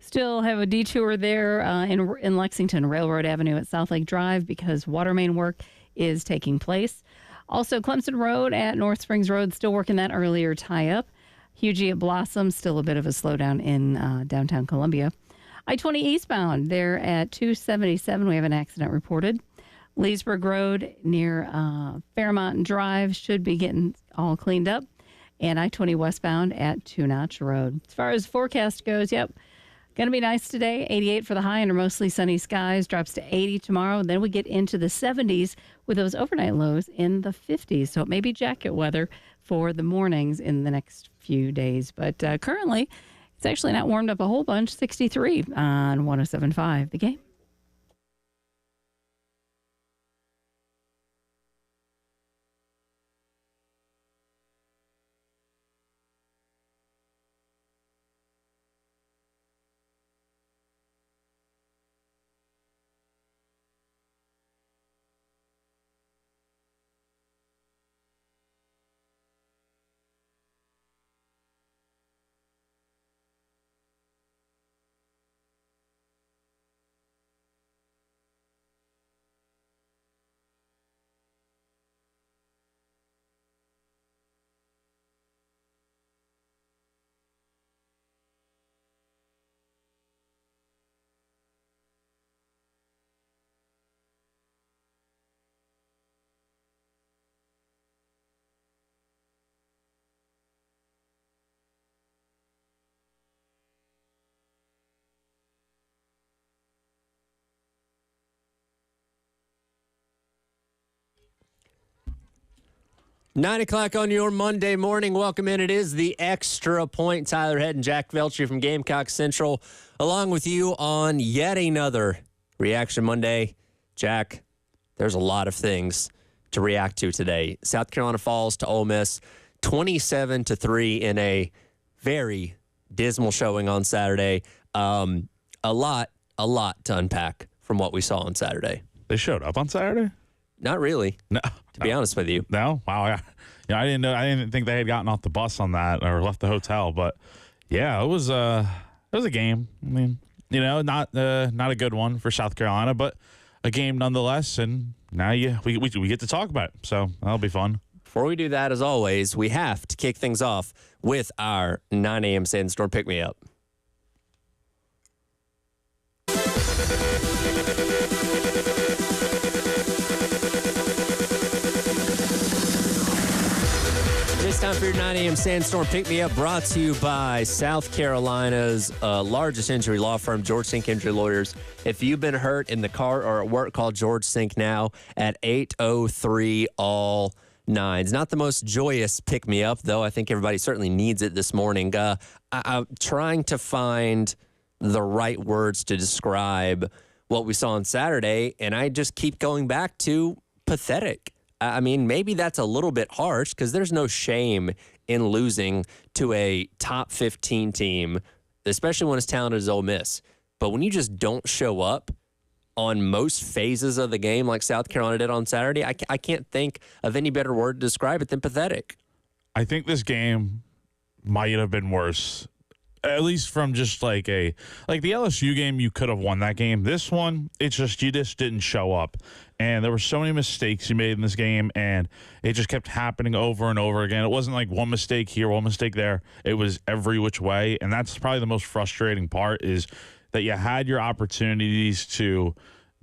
Still have a detour there in Lexington, Railroad Avenue at South Lake Drive because water main work is taking place. Also, Clemson Road at North Springs Road, still working that earlier tie-up. Hugie at Blossom, still a bit of a slowdown in downtown Columbia. I-20 eastbound there at 277, we have an accident reported. Leesburg Road near Fairmont Drive should be getting all cleaned up. And I-20 westbound at Two Notch Road. As far as forecast goes, going to be nice today. 88 for the high under mostly sunny skies. Drops to 80 tomorrow. Then we get into the 70s with those overnight lows in the 50s. So it may be jacket weather for the mornings in the next few days. But currently, it's actually not warmed up a whole bunch. 63 on 107.5 The Game. Nine o'clock on your Monday morning. Welcome in. It is the Extra Point. Tyler Head and Jack Veltri from Gamecock Central, along with you on yet another Reaction Monday. Jack, there's a lot of things to react to today. South Carolina falls to Ole Miss 27-3 in a very dismal showing on Saturday. A lot to unpack from what we saw on Saturday. They showed up on Saturday? Not really. No. To be honest with you. No? Wow. Yeah, I didn't know. I didn't think they had gotten off the bus on that or left the hotel. But yeah, it was a game. I mean, not a good one for South Carolina, but a game nonetheless. And now we get to talk about it. So that'll be fun. Before we do that, as always, we have to kick things off with our 9 a.m. Sandstorm Pick Me Up. It's time for your 9 a.m. Sandstorm Pick Me Up, brought to you by South Carolina's largest injury law firm, George Sink Injury Lawyers. If you've been hurt in the car or at work, call George Sink now at 803 all 9s. Not the most joyous pick me up, though. I think everybody certainly needs it this morning. I'm trying to find the right words to describe what we saw on Saturday, and I just keep going back to pathetic. I mean, maybe that's a little bit harsh because there's no shame in losing to a top 15 team, especially when it's talented as Ole Miss. But when you just don't show up on most phases of the game like South Carolina did on Saturday, I can't think of any better word to describe it than pathetic. I think this game might have been worse, at least from just like the LSU game, you could have won that game. This one, you just didn't show up. And there were so many mistakes you made in this game, and it just kept happening over and over again. It wasn't like one mistake here, one mistake there. It was every which way, and that's probably the most frustrating part is that you had your opportunities to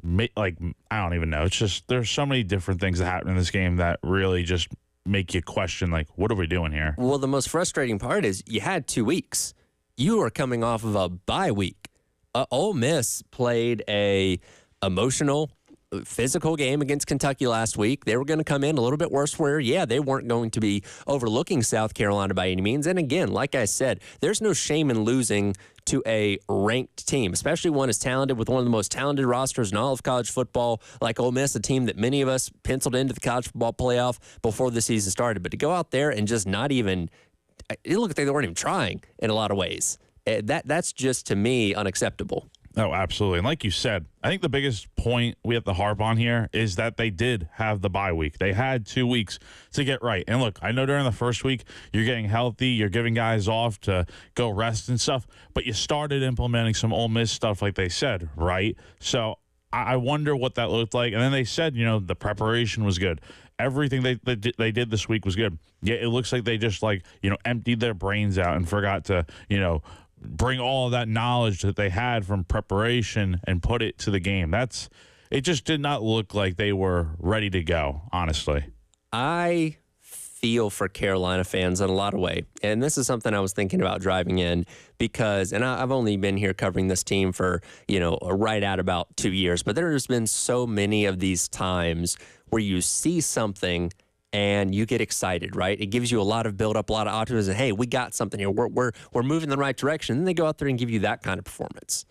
make, I don't even know. It's just there's so many different things that happen in this game that really just make you question, what are we doing here? Well, the most frustrating part is you had 2 weeks. You are coming off of a bye week. Ole Miss played a emotional, physical game against Kentucky last week. They were going to come in a little bit worse where, they weren't going to be overlooking South Carolina by any means. And again, like I said, there's no shame in losing to a ranked team, especially one as talented with one of the most talented rosters in all of college football, like Ole Miss, a team that many of us penciled into the college football playoff before the season started. But to go out there and just not even, it looked like they weren't even trying in a lot of ways. That's just, to me, unacceptable. Oh, absolutely. And like you said, I think the biggest point we have to harp on here is that they did have the bye week. They had 2 weeks to get right. And look, I know during the first week, you're getting healthy, you're giving guys off to go rest and stuff, but you started implementing some Ole Miss stuff like they said, right? So I wonder what that looked like. And then they said, the preparation was good. Everything they did this week was good. Yeah, it looks like they just emptied their brains out and forgot to, bring all of that knowledge that they had from preparation and put it to the game. It just did not look like they were ready to go, honestly. I feel for Carolina fans in a lot of ways. And this is something I was thinking about driving in because, and I've only been here covering this team for, right at about 2 years, but there's been so many of these times where you see something and you get excited, right? It gives you a lot of build-up, a lot of optimism. Hey, we got something here. We're moving in the right direction. And then they go out there and give you that kind of performance.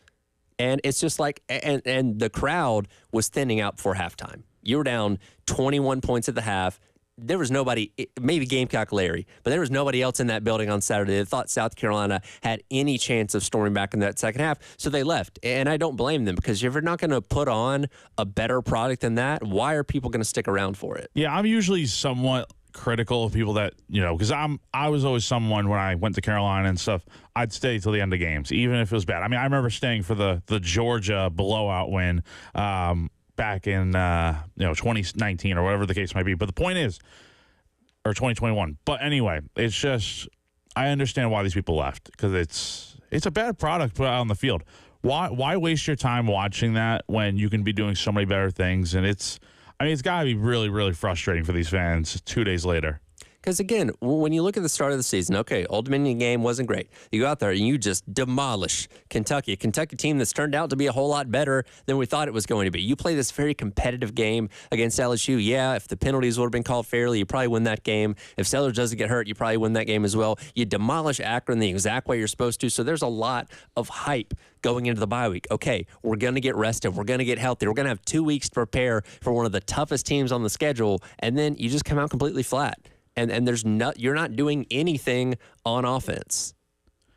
And it's just like, and the crowd was thinning out before halftime. You were down 21 points at the half. There was nobody, maybe Gamecock Larry, but there was nobody else in that building on Saturday that thought South Carolina had any chance of storming back in that second half. So they left. And I don't blame them because if you're not going to put on a better product than that, why are people going to stick around for it? Yeah, I'm usually somewhat critical of people that, because I was always someone when I went to Carolina and stuff, I'd stay till the end of games, even if it was bad. I mean, I remember staying for the Georgia blowout win back in 2019 or whatever the case might be. But the point is, or 2021. But anyway, it's just, I understand why these people left because it's a bad product put out on the field. Why waste your time watching that when you can be doing so many better things? And it's got to be really, really frustrating for these fans 2 days later. Because, again, when you look at the start of the season, okay, Old Dominion game wasn't great. You go out there and you just demolish Kentucky, a Kentucky team that's turned out to be a whole lot better than we thought it was going to be. You play this very competitive game against LSU. Yeah, if the penalties would have been called fairly, you probably win that game. If Sellers doesn't get hurt, you probably win that game as well. You demolish Akron the exact way you're supposed to. So there's a lot of hype going into the bye week. Okay, we're going to get rested. We're going to get healthy. We're going to have 2 weeks to prepare for one of the toughest teams on the schedule. And then you just come out completely flat. And you're not doing anything on offense.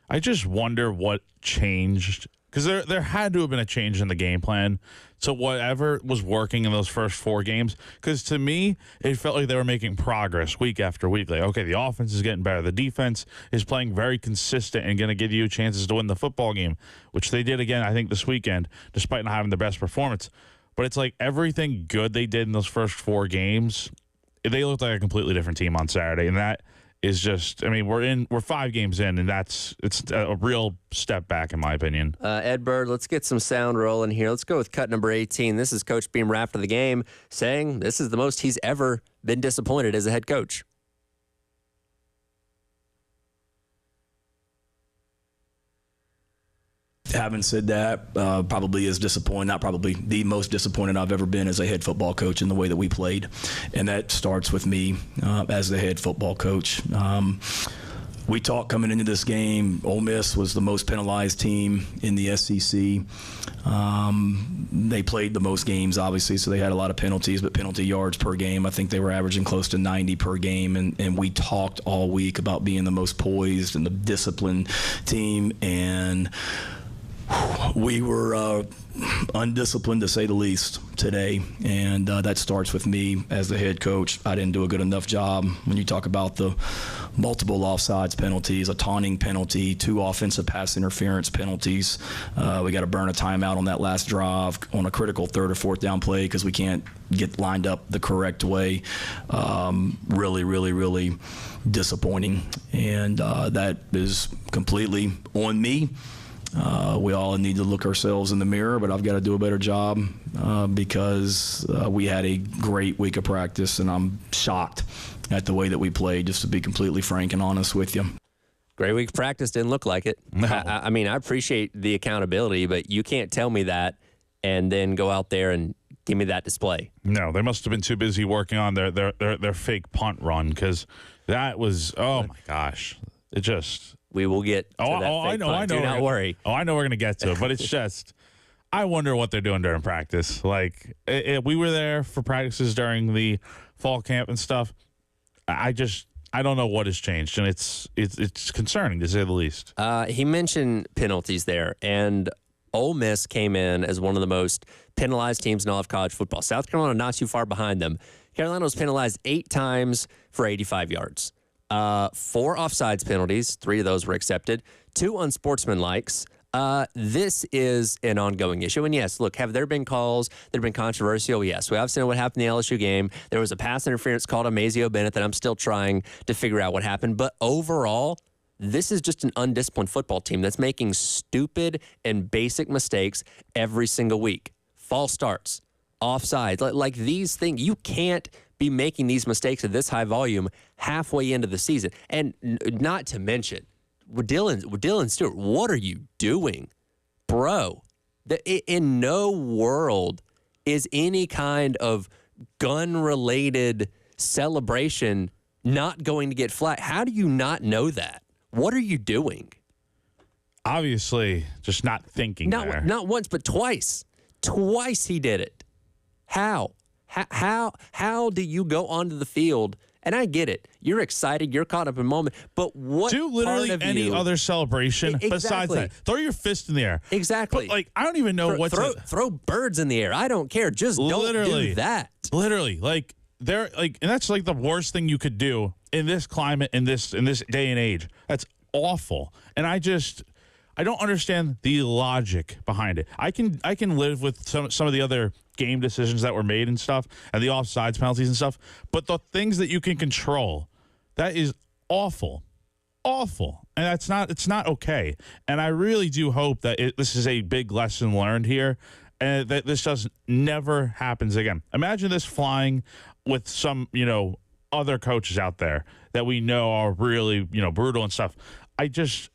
I just wonder what changed because there had to have been a change in the game plan to whatever was working in those first 4 games. Because to me, it felt like they were making progress week after week. Like, okay, the offense is getting better. The defense is playing very consistent and going to give you chances to win the football game, which they did again, I think, this weekend, despite not having the best performance. But it's like everything good they did in those first 4 games, they looked like a completely different team on Saturday, and that is just, we're 5 games in, and it's a real step back in my opinion. Ed Bird, let's get some sound rolling here. Let's go with cut number 18. This is Coach Beamer after the game saying this is the most he's ever been disappointed as a head coach. Having said that, probably is disappointing, not probably the most disappointed I've ever been as a head football coach in the way that we played. And that starts with me as the head football coach. We talked coming into this game, Ole Miss was the most penalized team in the SEC. They played the most games, obviously, so they had a lot of penalties, but penalty yards per game, I think they were averaging close to 90 per game. And we talked all week about being the most poised and the disciplined team. And we were undisciplined, to say the least, today, and that starts with me as the head coach. I didn't do a good enough job. When you talk about the multiple offsides penalties, a taunting penalty, 2 offensive pass interference penalties, we got to burn a timeout on that last drive on a critical 3rd or 4th down play because we can't get lined up the correct way. Really, really, really disappointing, and that is completely on me. We all need to look ourselves in the mirror, but I've got to do a better job because we had a great week of practice, and I'm shocked at the way that we played, just to be completely frank and honest with you. Great week of practice, didn't look like it. No. I appreciate the accountability, but you can't tell me that and then go out there and give me that display. No, they must have been too busy working on their fake punt run because that was, oh my gosh, it just... We will get to that I know. Do not worry. I know we're going to get to it, but it's just, I wonder what they're doing during practice. Like, we were there for practices during the fall camp and stuff. I don't know what has changed, and it's concerning, to say the least. He mentioned penalties there, and Ole Miss came in as one of the most penalized teams in all of college football. South Carolina not too far behind them. Carolina was penalized 8 times for 85 yards. 4 offsides penalties, 3 of those were accepted, 2 unsportsmanlikes. This is an ongoing issue. And yes, look, have there been calls that have been controversial? Yes. We obviously know what happened in the LSU game. There was a pass interference called on Mazeo Bennett that I'm still trying to figure out what happened. But overall, this is just an undisciplined football team that's making stupid and basic mistakes every single week. False starts, offsides, like these things. You can't be making these mistakes at this high volume halfway into the season. And not to mention, Dylan Stewart, what are you doing? Bro, in no world is any kind of gun-related celebration not going to get flagged. How do you not know that? What are you doing? Obviously, just not thinking there. Not once, but twice. Twice he did it. How? How do you go onto the field? And I get it. You're excited. You're caught up in a moment. But what do literally part of any you, other celebration besides that? Throw your fist in the air. Exactly. But, I don't even know throw birds in the air. I don't care. Just don't do that. Literally, and that's the worst thing you could do in this climate, in this day and age. That's awful. And I don't understand the logic behind it. I can live with some of the other game decisions that were made and stuff, and the offsides penalties and stuff, but the things that you can control, that is awful, and it's not okay. And I really do hope that this is a big lesson learned here, and that this never happens again. Imagine this flying with some other coaches out there that we know are really brutal and stuff. This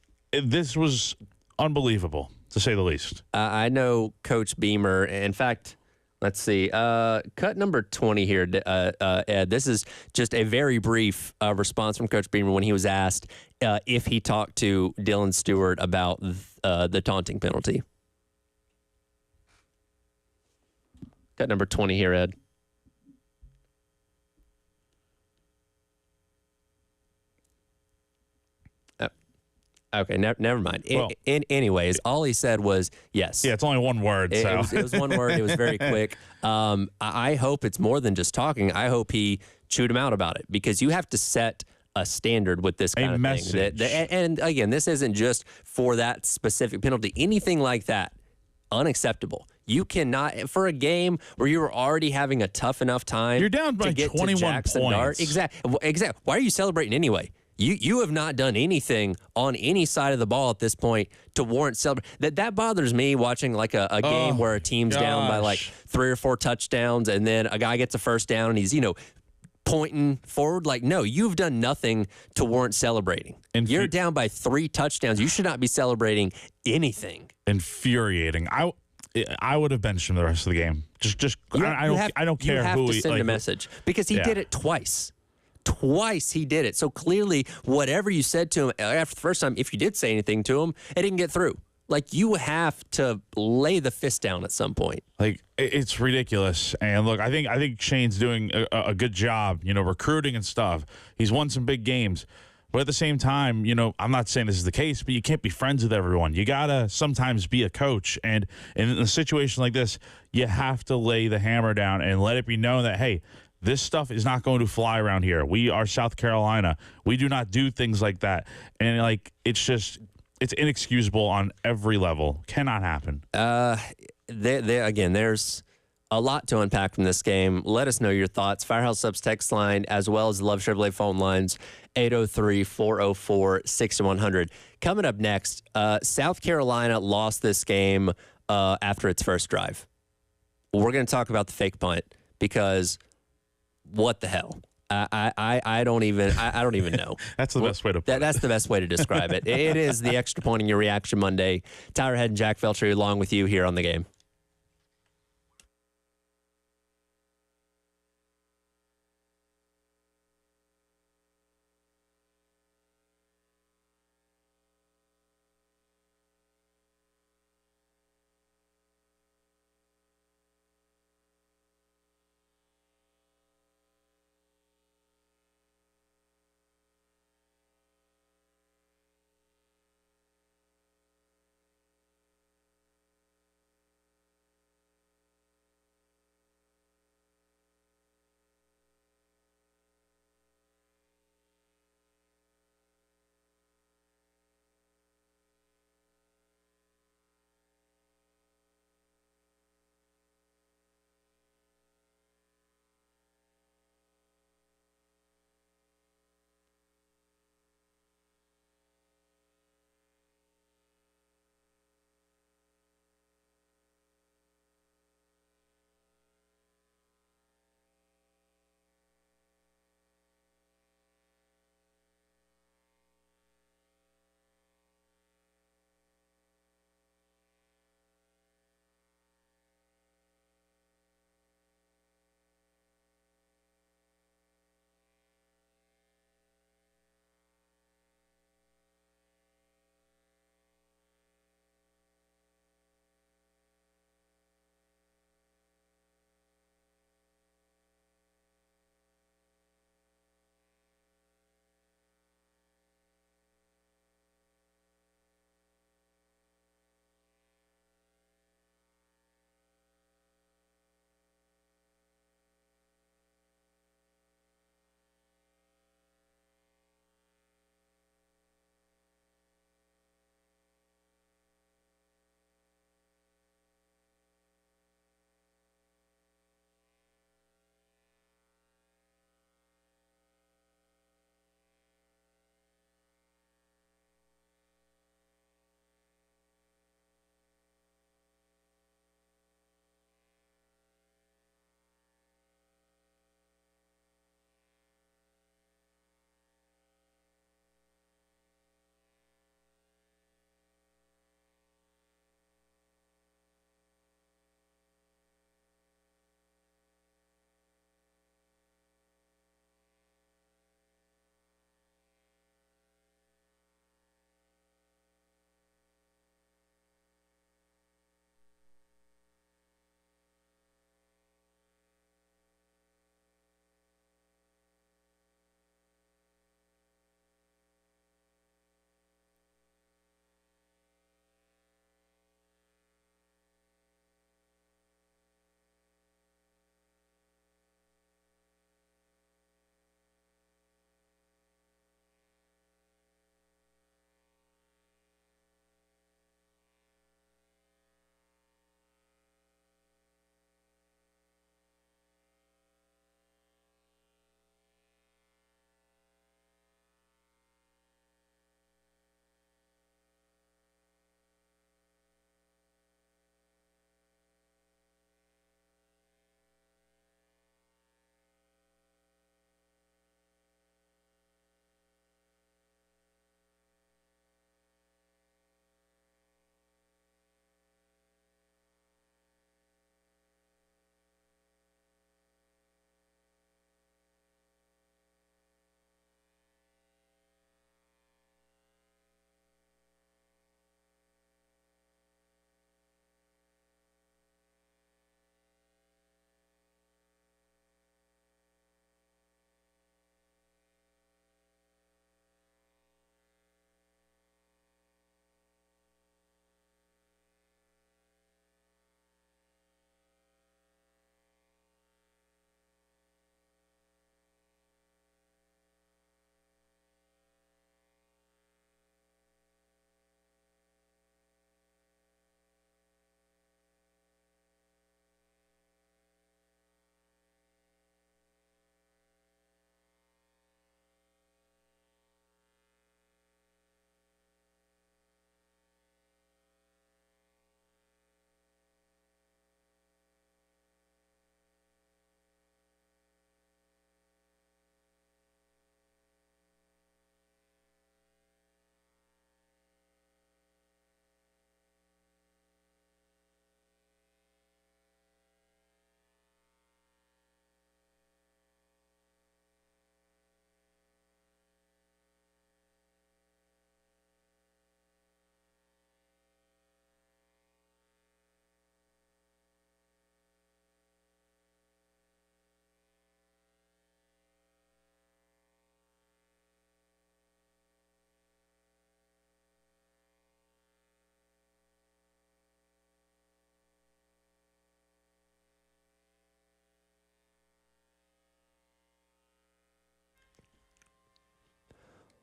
was unbelievable, to say the least. I know Coach Beamer. In fact, let's see. Cut number 20 here, Ed. This is just a very brief response from Coach Beamer when he was asked if he talked to Dylan Stewart about the taunting penalty. Cut number 20 here, Ed. Okay, never mind. Well, anyways, all he said was yes. Yeah, it's only one word. It So was one word. It was very quick. I hope it's more than just talking. I hope he chewed him out about it, because you have to set a standard with this kind of message. thing. And again, this isn't just for that specific penalty. Anything like that, unacceptable. You cannot, for a game where you were already having a tough enough time. You're down by to get 21 to Jackson points. Dart. Exactly. Why are you celebrating anyway? You have not done anything on any side of the ball at this point to warrant celebration. That bothers me, watching a game where a team's down by 3 or 4 touchdowns, and then a guy gets a first down and he's pointing forward. No, you've done nothing to warrant celebrating. You're down by 3 touchdowns. You should not be celebrating anything. Infuriating. I would have benched him the rest of the game. I don't care who You have to send a message, because he did it twice. Twice he did it. So clearly, whatever you said to him after the first time, if you did say anything to him, it didn't get through. You have to lay the fist down at some point. It's ridiculous. And look, I think Shane's doing a good job, recruiting and stuff. He's won some big games. But at the same time, I'm not saying this is the case, but you can't be friends with everyone. You got to sometimes be a coach. And in a situation like this, you have to lay the hammer down and let it be known that, hey, this stuff is not going to fly around here. We are South Carolina. We do not do things like that. And it's inexcusable on every level. Cannot happen. Again, there's a lot to unpack from this game. Let us know your thoughts. Firehouse Subs text line, as well as the Love Chevrolet phone lines, 803-404-6100. Coming up next, South Carolina lost this game after its first drive. We're going to talk about the fake punt, because what the hell? I don't even know. That's the best way to put it. That's the best way to describe it. It is the Extra Point in Your Reaction Monday. Tyler Head and Jack Felcher along with you here on The Game.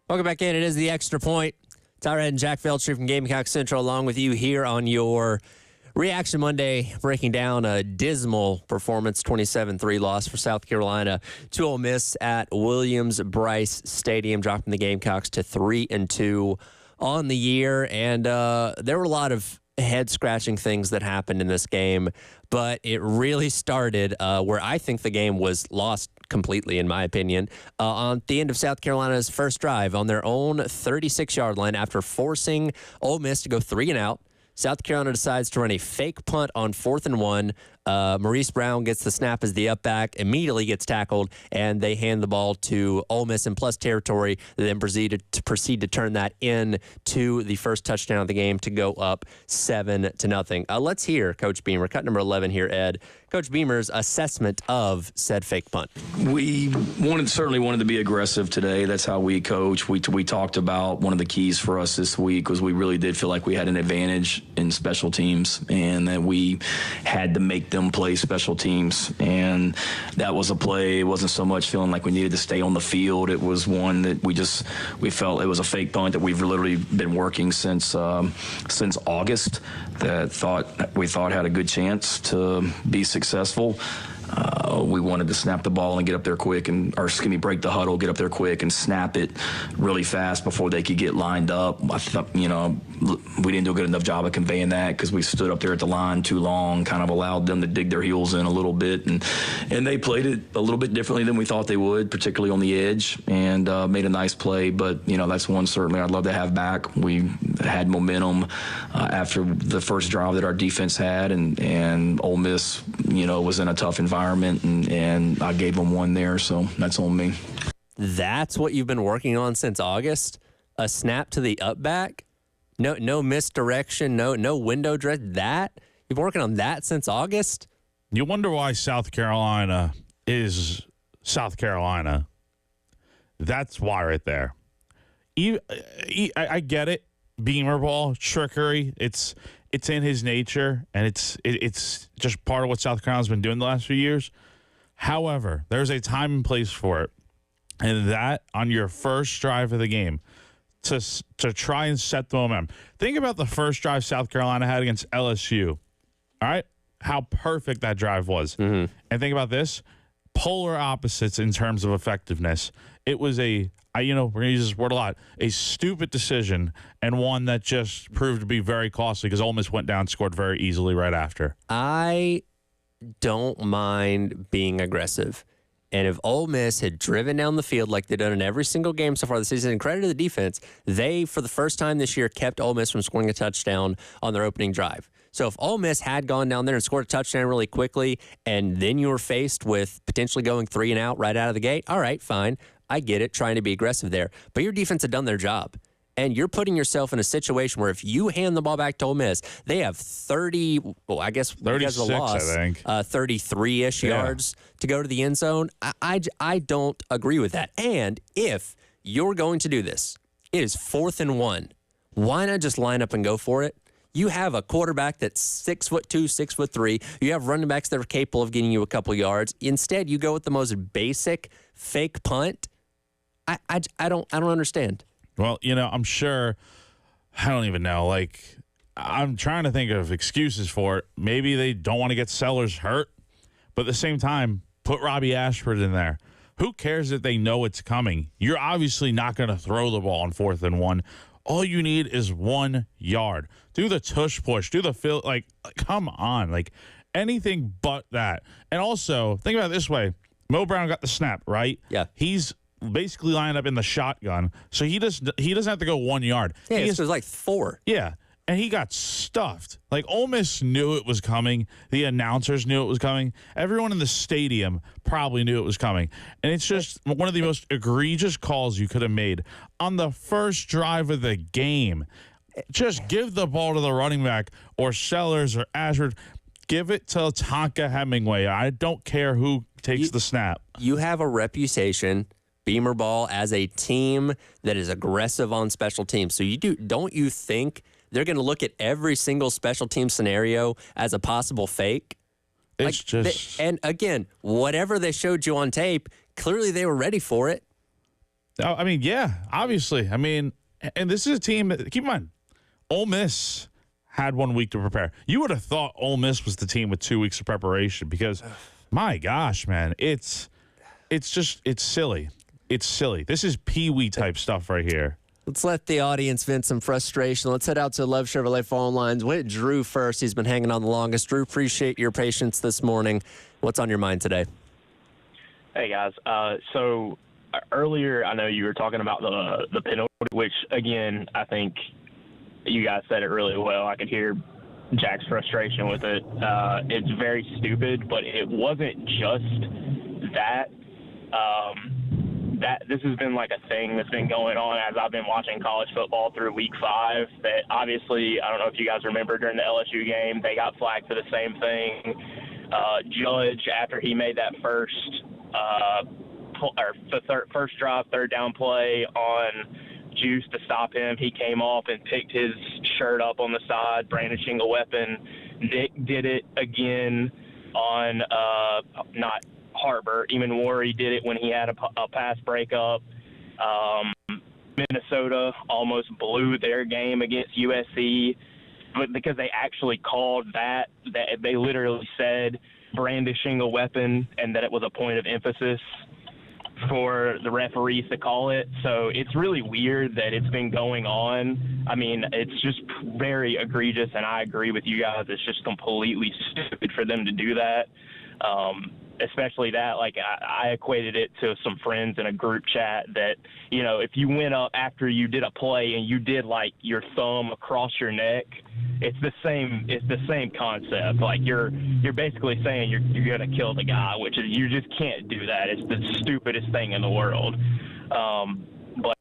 Welcome back in. It is the Extra Point. Tyrod and Jack Feldstreet from Gamecock Central along with you here on your Reaction Monday, breaking down a dismal performance, 27-3 loss for South Carolina to Ole Miss at Williams-Brice Stadium, dropping the Gamecocks to 3-2 on the year. And there were a lot of head-scratching things that happened in this game, but it really started where I think the game was lost completely, in my opinion, on the end of South Carolina's first drive on their own 36-yard line after forcing Ole Miss to go 3 and out. South Carolina decides to run a fake punt on 4th and 1. Maurice Brown gets the snap as the up back, immediately gets tackled, and they hand the ball to Ole Miss in plus territory. They then proceed to turn that into the first touchdown of the game to go up 7-0. Let's hear Coach Beamer, cut number 11 here, Ed. Coach Beamer's assessment of said fake punt. We certainly wanted to be aggressive today. That's how we coach. We talked about one of the keys for us this week was we really did feel like we had an advantage in special teams and that we had to make them play special teams. And that was a play. It wasn't so much feeling like we needed to stay on the field. It was one that we felt it was a fake punt that we've literally been working since August that we thought had a good chance to be successful. We wanted to snap the ball and get up there quick break the huddle, get up there quick and snap it really fast before they could get lined up. I thought, we didn't do a good enough job of conveying that because we stood up there at the line too long, kind of allowed them to dig their heels in a little bit. And they played it a little bit differently than we thought they would, particularly on the edge, and made a nice play. But, that's one certainly I'd love to have back. We had momentum after the first drive that our defense had, and Ole Miss, was in a tough environment, and I gave them one there, so that's on me. That's what you've been working on since August? A snap to the up back? No misdirection, no window dress. That? You've been working on that since August? You wonder why South Carolina is South Carolina. That's why right there. I get it. Beamer ball, trickery. It's in his nature, and it's just part of what South Carolina's been doing the last few years. However, there's a time and place for it, and that on your first drive of the game to try and set the momentum. Think about the first drive South Carolina had against LSU. All right, how perfect that drive was, and think about this: polar opposites in terms of effectiveness. It was we're going to use this word a lot, a stupid decision, and one that just proved to be very costly because Ole Miss went down, scored very easily right after. I don't mind being aggressive. And if Ole Miss had driven down the field like they've done in every single game so far this season, and credit to the defense, they, for the first time this year, kept Ole Miss from scoring a touchdown on their opening drive. So if Ole Miss had gone down there and scored a touchdown really quickly, and then you were faced with potentially going 3 and out right out of the gate, all right, fine. I get it, trying to be aggressive there. But your defense had done their job. And you're putting yourself in a situation where if you hand the ball back to Ole Miss, they have 36, I think. 33-ish yards to go to the end zone. I don't agree with that. And if you're going to do this, it is 4th and 1. Why not just line up and go for it? You have a quarterback that's 6'2", 6'3". You have running backs that are capable of getting you a couple yards. Instead, you go with the most basic fake punt. I don't understand. Well, I'm sure. I don't even know. I'm trying to think of excuses for it. Maybe they don't want to get Sellers hurt, but at the same time, put Robbie Ashford in there. Who cares that they know it's coming? You're obviously not going to throw the ball on 4th and 1. All you need is 1 yard. Do the tush push. Do the fill. Come on. Anything but that. And also, think about it this way. Mo Brown got the snap, right? Yeah. He's basically lined up in the shotgun, so he doesn't have to go 1 yard. Yeah, it was 4. Yeah, and he got stuffed. Ole Miss knew it was coming. The announcers knew it was coming. Everyone in the stadium probably knew it was coming. And it's just one of the most egregious calls you could have made on the first drive of the game. Just give the ball to the running back or Sellers or Ashford. Give it to Tonka Hemingway. I don't care who takes the snap. You have a reputation, Beamer Ball, as a team that is aggressive on special teams. So don't you think they're going to look at every single special team scenario as a possible fake? It's and again, whatever they showed you on tape, clearly they were ready for it. I mean, yeah, obviously. I mean, and this is a team that, keep in mind, Ole Miss had 1 week to prepare. You would have thought Ole Miss was the team with 2 weeks of preparation because, my gosh, man, it's silly. It's silly. This is peewee type stuff right here. Let's let the audience vent some frustration. Let's head out to Love Chevrolet phone lines. Went Drew first. He's been hanging on the longest. Drew, appreciate your patience this morning. What's on your mind today? Hey, guys. So earlier, I know you were talking about the penalty, which, again, I think you guys said it really well. I could hear Jack's frustration with it. It's very stupid, but it wasn't just that. This has been like a thing that's been going on as I've been watching college football through week 5. That obviously, I don't know if you guys remember during the LSU game, they got flagged for the same thing. Judge, after he made that first drive, third down play on Juice to stop him, he came off and picked his shirt up on the side, brandishing a weapon. Nick did it again on not Harbor. Eamon Worry did it when he had a pass breakup. Minnesota almost blew their game against USC, but because they actually called that they literally said brandishing a weapon and that it was a point of emphasis for the referees to call it. So it's really weird that it's been going on. I mean, it's just very egregious, and I agree with you guys. It's just completely stupid for them to do that. Especially that, like, I equated it to some friends in a group chat that, you know, if you went up after you did a play and you did, like, your thumb across your neck, it's the same concept. Like, you're basically saying you're going to kill the guy, which is, you just can't do that. It's the stupidest thing in the world. But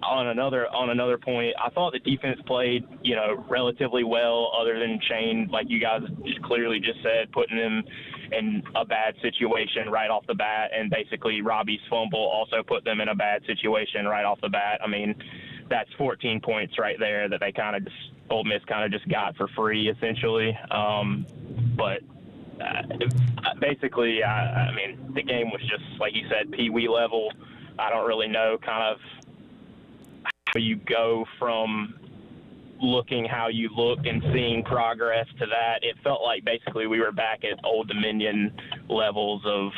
on another point, I thought the defense played, you know, relatively well, other than Shane, like you guys just clearly just said, putting them in a bad situation right off the bat, and basically Robbie's fumble also put them in a bad situation right off the bat. I mean, that's 14 points right there that they Ole Miss kind of just got for free, essentially. But basically, I mean, the game was just, like you said, pee-wee level. I don't really know kind of how you go from looking how you looked and seeing progress to that. It felt like basically we were back at Old Dominion levels of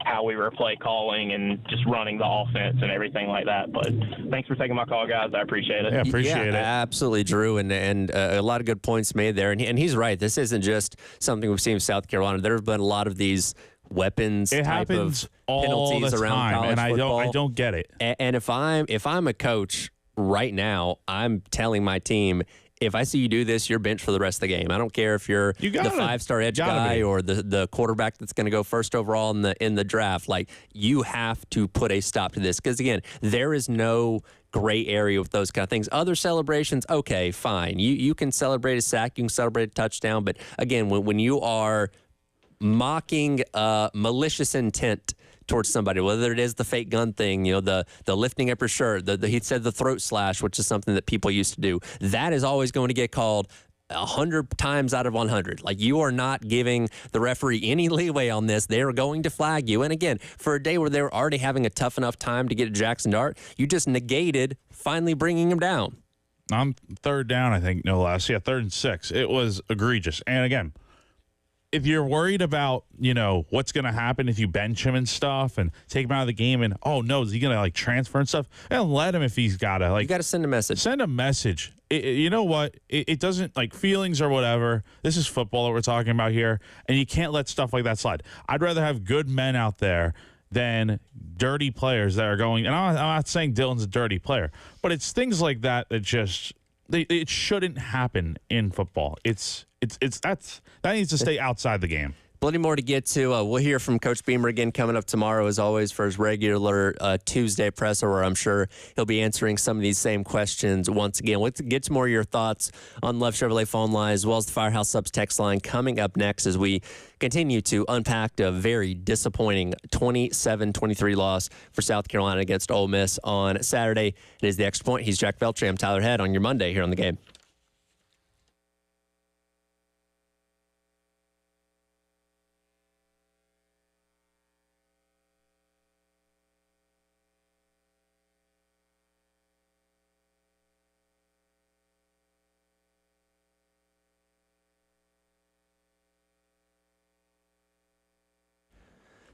how we were play calling and just running the offense and everything like that. But thanks for taking my call, guys. I appreciate it. Yeah, appreciate it. Absolutely, Drew, and a lot of good points made there. And he's right. This isn't just something we've seen in South Carolina. There have been a lot of these weapons It type happens of all penalties the around time, college and football. I don't get it. And if I'm a coach right now, I'm telling my team, if I see you do this, you're benched for the rest of the game. I don't care if you're the 5-star edge guy or the quarterback that's going to go first overall in the draft. Like, you have to put a stop to this, because again, there is no gray area with those kind of things. Other celebrations, okay, fine. You can celebrate a sack, you can celebrate a touchdown, but again, when you are mocking malicious intent towards somebody, whether it is the fake gun thing, you know, the lifting up your shirt, he said the throat slash, which is something that people used to do, that is always going to get called 100 times out of 100. Like, you are not giving the referee any leeway on this. They are going to flag you. And again, for a day where they were already having a tough enough time to get at Jackson Dart, you just negated finally bringing him down. On third down, I think, no less. Yeah, 3rd and 6. It was egregious. And again, if you're worried about, you know, what's going to happen if you bench him and stuff and take him out of the game and, oh, no, is he going to, like, transfer and stuff? And let him if he's got to. Like, You got to send a message. Send a message. You know what? It doesn't, like, feelings or whatever. This is football that we're talking about here, and you can't let stuff like that slide. I'd rather have good men out there than dirty players that are going – and I'm not saying Dylan's a dirty player, but it's things like that that just – it shouldn't happen in football. That needs to stay outside the game. Plenty more to get to. We'll hear from Coach Beamer again coming up tomorrow, as always, for his regular Tuesday presser, where I'm sure he'll be answering some of these same questions once again. Let's get to more of your thoughts on Love Chevrolet phone line, as well as the Firehouse Subs text line coming up next as we continue to unpack a very disappointing 27-23 loss for South Carolina against Ole Miss on Saturday. It is The Extra Point. He's Jack Veltri. I'm Tyler Head on your Monday here on The Game.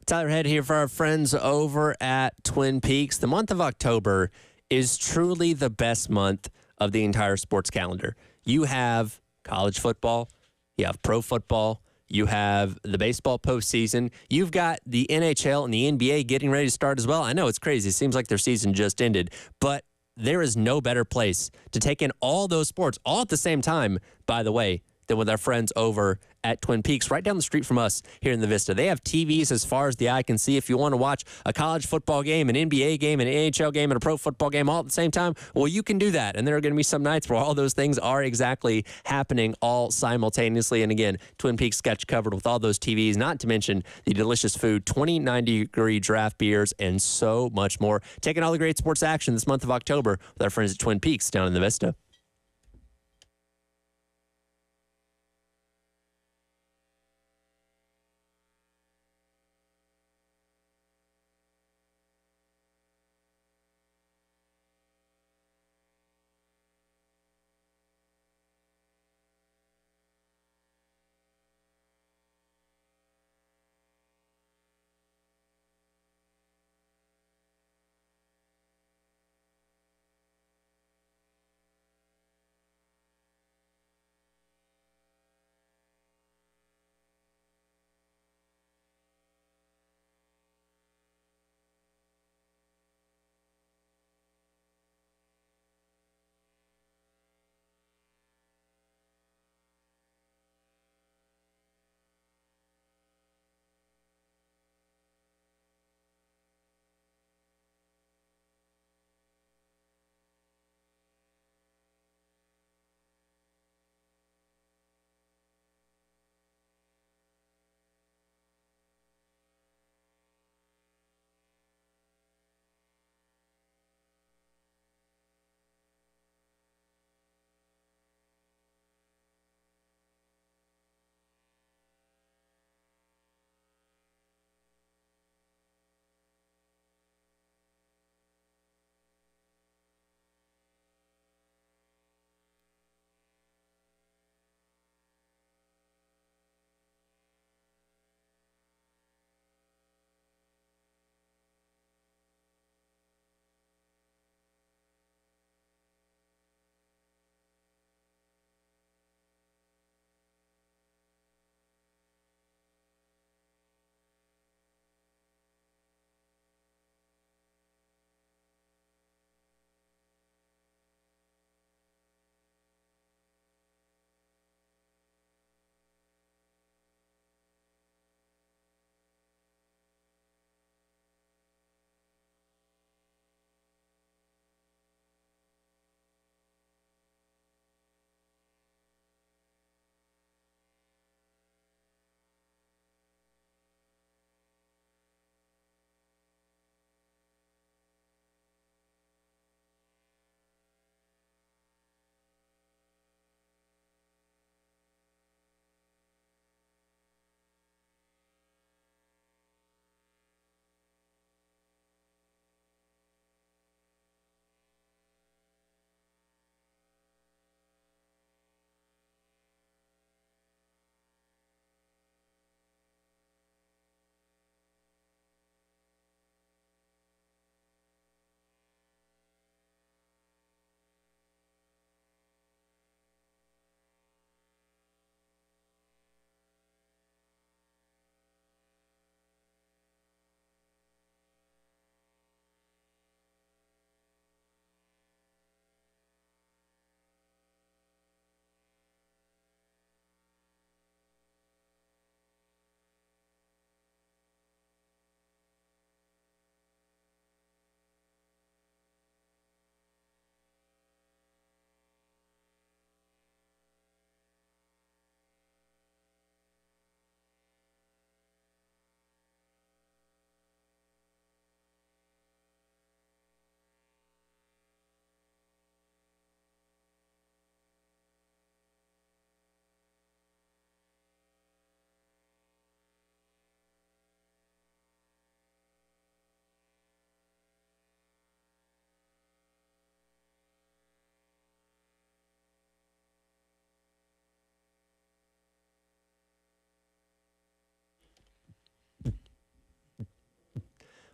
Tyler Head here for our friends over at Twin Peaks. The month of October is truly the best month of the entire sports calendar. You have college football, you have pro football, you have the baseball postseason. You've got the NHL and the NBA getting ready to start as well. I know it's crazy. It seems like their season just ended, but there is no better place to take in all those sports all at the same time, by the way, than with our friends over at Twin Peaks, right down the street from us here in the Vista. They have TVs as far as the eye can see. If you want to watch a college football game, an NBA game, an NHL game, and a pro football game all at the same time, well, you can do that. And there are going to be some nights where all those things are exactly happening all simultaneously. And again, Twin Peaks got you covered with all those TVs, not to mention the delicious food, 90-degree draft beers, and so much more. Taking all the great sports action this month of October with our friends at Twin Peaks down in the Vista.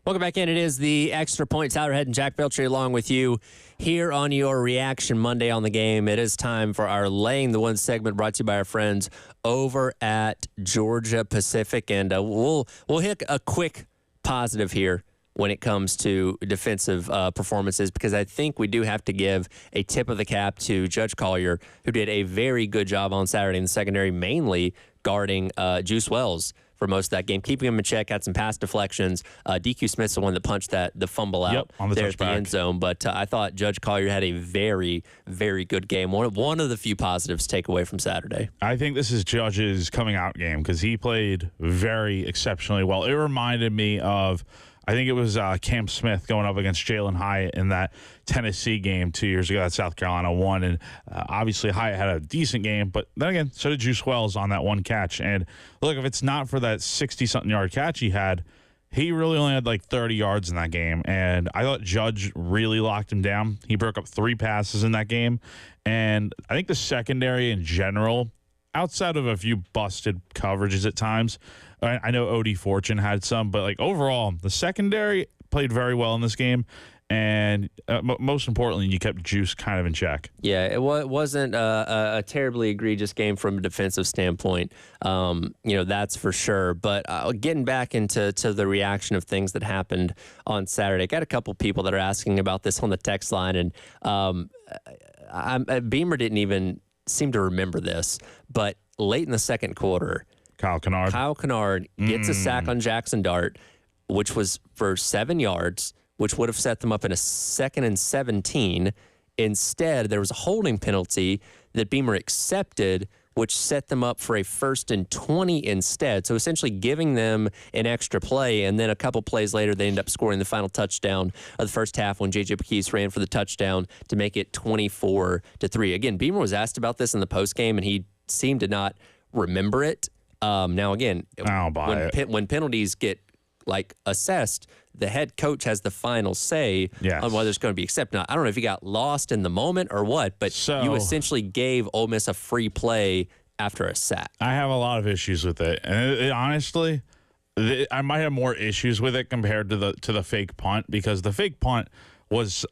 Welcome back in. It is the Extra Point. Tyler Head and Jack Beltry along with you here on your Reaction Monday on the Game. It is time for our Laying the One segment brought to you by our friends over at Georgia Pacific. And we'll hit a quick positive here when it comes to defensive performances, because I think we do have to give a tip of the cap to Judge Collier, who did a very good job on Saturday in the secondary, mainly guarding Juice Wells for most of that game, keeping him in check, had some pass deflections. DQ Smith's the one that punched the fumble out on the there at the touchback. end zone. But I thought Judge Collier had a very, very good game. One of the few positives to take away from Saturday. I think this is Judge's coming out game because he played very exceptionally well. It reminded me of, I think it was Cam Smith going up against Jalen Hyatt in that Tennessee game 2 years ago that South Carolina won. And obviously Hyatt had a decent game, but then again, so did Juice Wells on that one catch. And look, if it's not for that 60-something yard catch he had, he really only had like 30 yards in that game. And I thought Judge really locked him down. He broke up 3 passes in that game. And I think the secondary in general, outside of a few busted coverages at times, I know Odie Fortune had some, but like overall, the secondary played very well in this game. And most importantly, you kept Juice kind of in check. Yeah, it wasn't a terribly egregious game from a defensive standpoint. That's for sure. But getting back into the reaction of things that happened on Saturday, I got a couple people that are asking about this on the text line, and Beamer didn't even seem to remember this, but late in the second quarter, Kyle Kennard gets a sack on Jackson Dart, which was for 7 yards, which would have set them up in a 2nd and 17. Instead, there was a holding penalty that Beamer accepted, which set them up for a 1st and 20 instead. So essentially giving them an extra play. And then a couple plays later, they end up scoring the final touchdown of the first half when J.J. Pequise ran for the touchdown to make it 24-3. Again, Beamer was asked about this in the postgame, and he seemed to not remember it. Now, again, when penalties get assessed, the head coach has the final say on whether it's going to be accepted. Now, I don't know if he got lost in the moment or what, but you essentially gave Ole Miss a free play after a sack. I have a lot of issues with it, and honestly, I might have more issues with it compared to the fake punt, because the fake punt was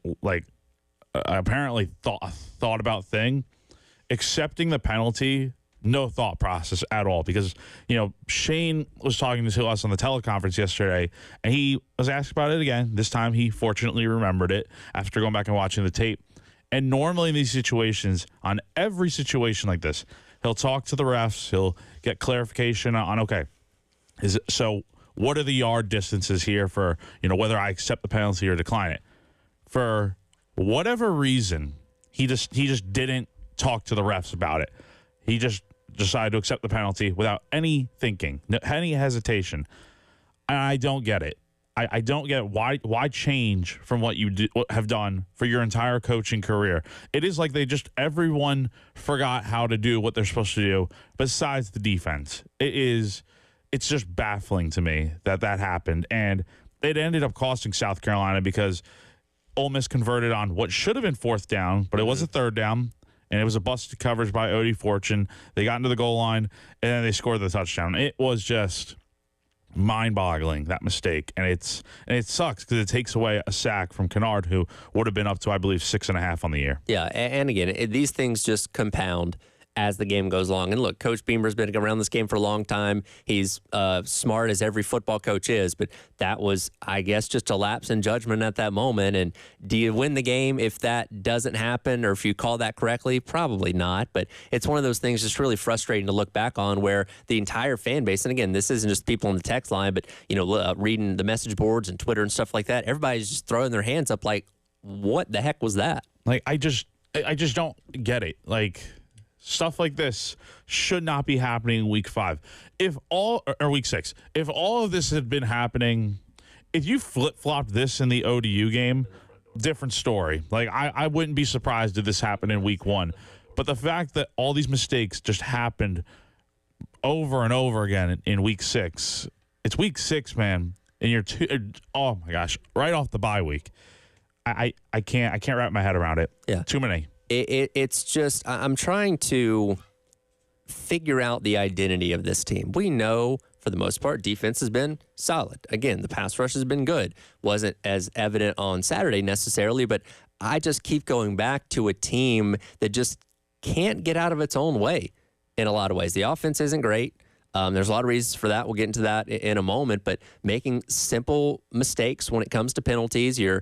apparently thought about thing. Accepting the penalty, no thought process at all, because Shane was talking to us on the teleconference yesterday, and he was asked about it again. This time he fortunately remembered it after going back and watching the tape. And normally in these situations, on every situation like this, he'll talk to the refs, he'll get clarification on, okay, so what are the yard distances here for whether I accept the penalty or decline it. For whatever reason, he just didn't talk to the refs about it. He just decided to accept the penalty without any thinking, any hesitation. And I don't get it. I don't get why change from what you have done for your entire coaching career. It is like everyone forgot how to do what they're supposed to do besides the defense. It's just baffling to me that happened. And it ended up costing South Carolina because Ole Miss converted on what should have been 4th down, but it was a 3rd down. And it was a busted coverage by Odie Fortune. They got into the goal line, and then they scored the touchdown. It was just mind-boggling, that mistake. And it sucks because it takes away a sack from Kennard, who would have been up to, I believe, 6.5 on the year. Yeah, and again, these things just compound as the game goes along. And look, Coach Beamer's been around this game for a long time. He's smart as every football coach is, but that was, I guess, just a lapse in judgment at that moment. And do you win the game if that doesn't happen, or if you call that correctly? Probably not, but it's one of those things just really frustrating to look back on, where the entire fan base, and again, this isn't just people on the text line, but reading the message boards and Twitter and stuff like that, everybody's just throwing their hands up like, what the heck was that? I just don't get it. Stuff like this should not be happening in week 5. Or week 6. If all of this had been happening, if you flip-flopped this in the ODU game, different story. I wouldn't be surprised if this happened in week 1. But the fact that all these mistakes just happened over and over again in week 6, it's week 6, man, and you're oh my gosh, right off the bye week. I can't wrap my head around it. Yeah. Too many. It's just, I'm trying to figure out the identity of this team. We know, for the most part, defense has been solid. Again, the pass rush has been good. Wasn't as evident on Saturday necessarily, but I just keep going back to a team that just can't get out of its own way in a lot of ways. The offense isn't great. There's a lot of reasons for that. We'll get into that in a moment, but making simple mistakes when it comes to penalties, you're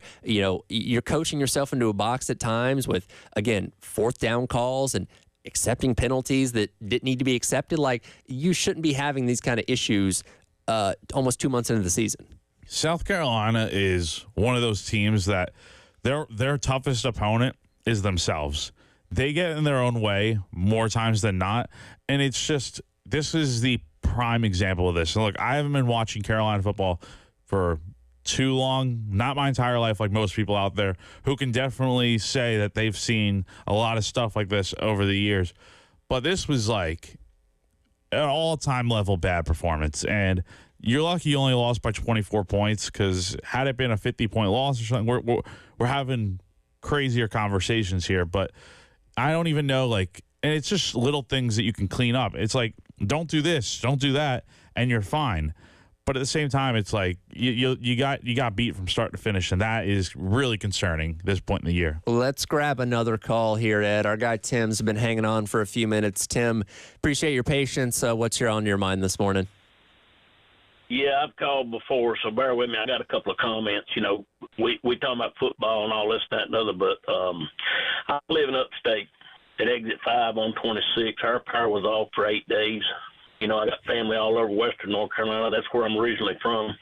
coaching yourself into a box at times with, again, fourth down calls and accepting penalties that didn't need to be accepted. Like, you shouldn't be having these kind of issues almost 2 months into the season. South Carolina is one of those teams that their toughest opponent is themselves. They get in their own way more times than not, and it's just, this is the prime example of this. And look, I haven't been watching Carolina football for too long, not my entire life, like most people out there who can definitely say that they've seen a lot of stuff like this over the years. But this was like an all-time level bad performance. And you're lucky you only lost by 24 points, because had it been a 50-point loss or something, we're having crazier conversations here. But I don't even know, like, and it's just little things that you can clean up. It's like, don't do this, don't do that, and you're fine. But at the same time, it's like you got beat from start to finish, and that is really concerning at this point in the year. Let's grab another call here, Ed. Our guy Tim's been hanging on for a few minutes. Tim, appreciate your patience. What's on your mind this morning? Yeah, I've called before, so bear with me. I got a couple of comments. You know, we talking about football and all this, that, and other, but I live in upstate at exit 5 on 26. Our power was off for 8 days. You know, I got family all over western North Carolina. That's where I'm originally from.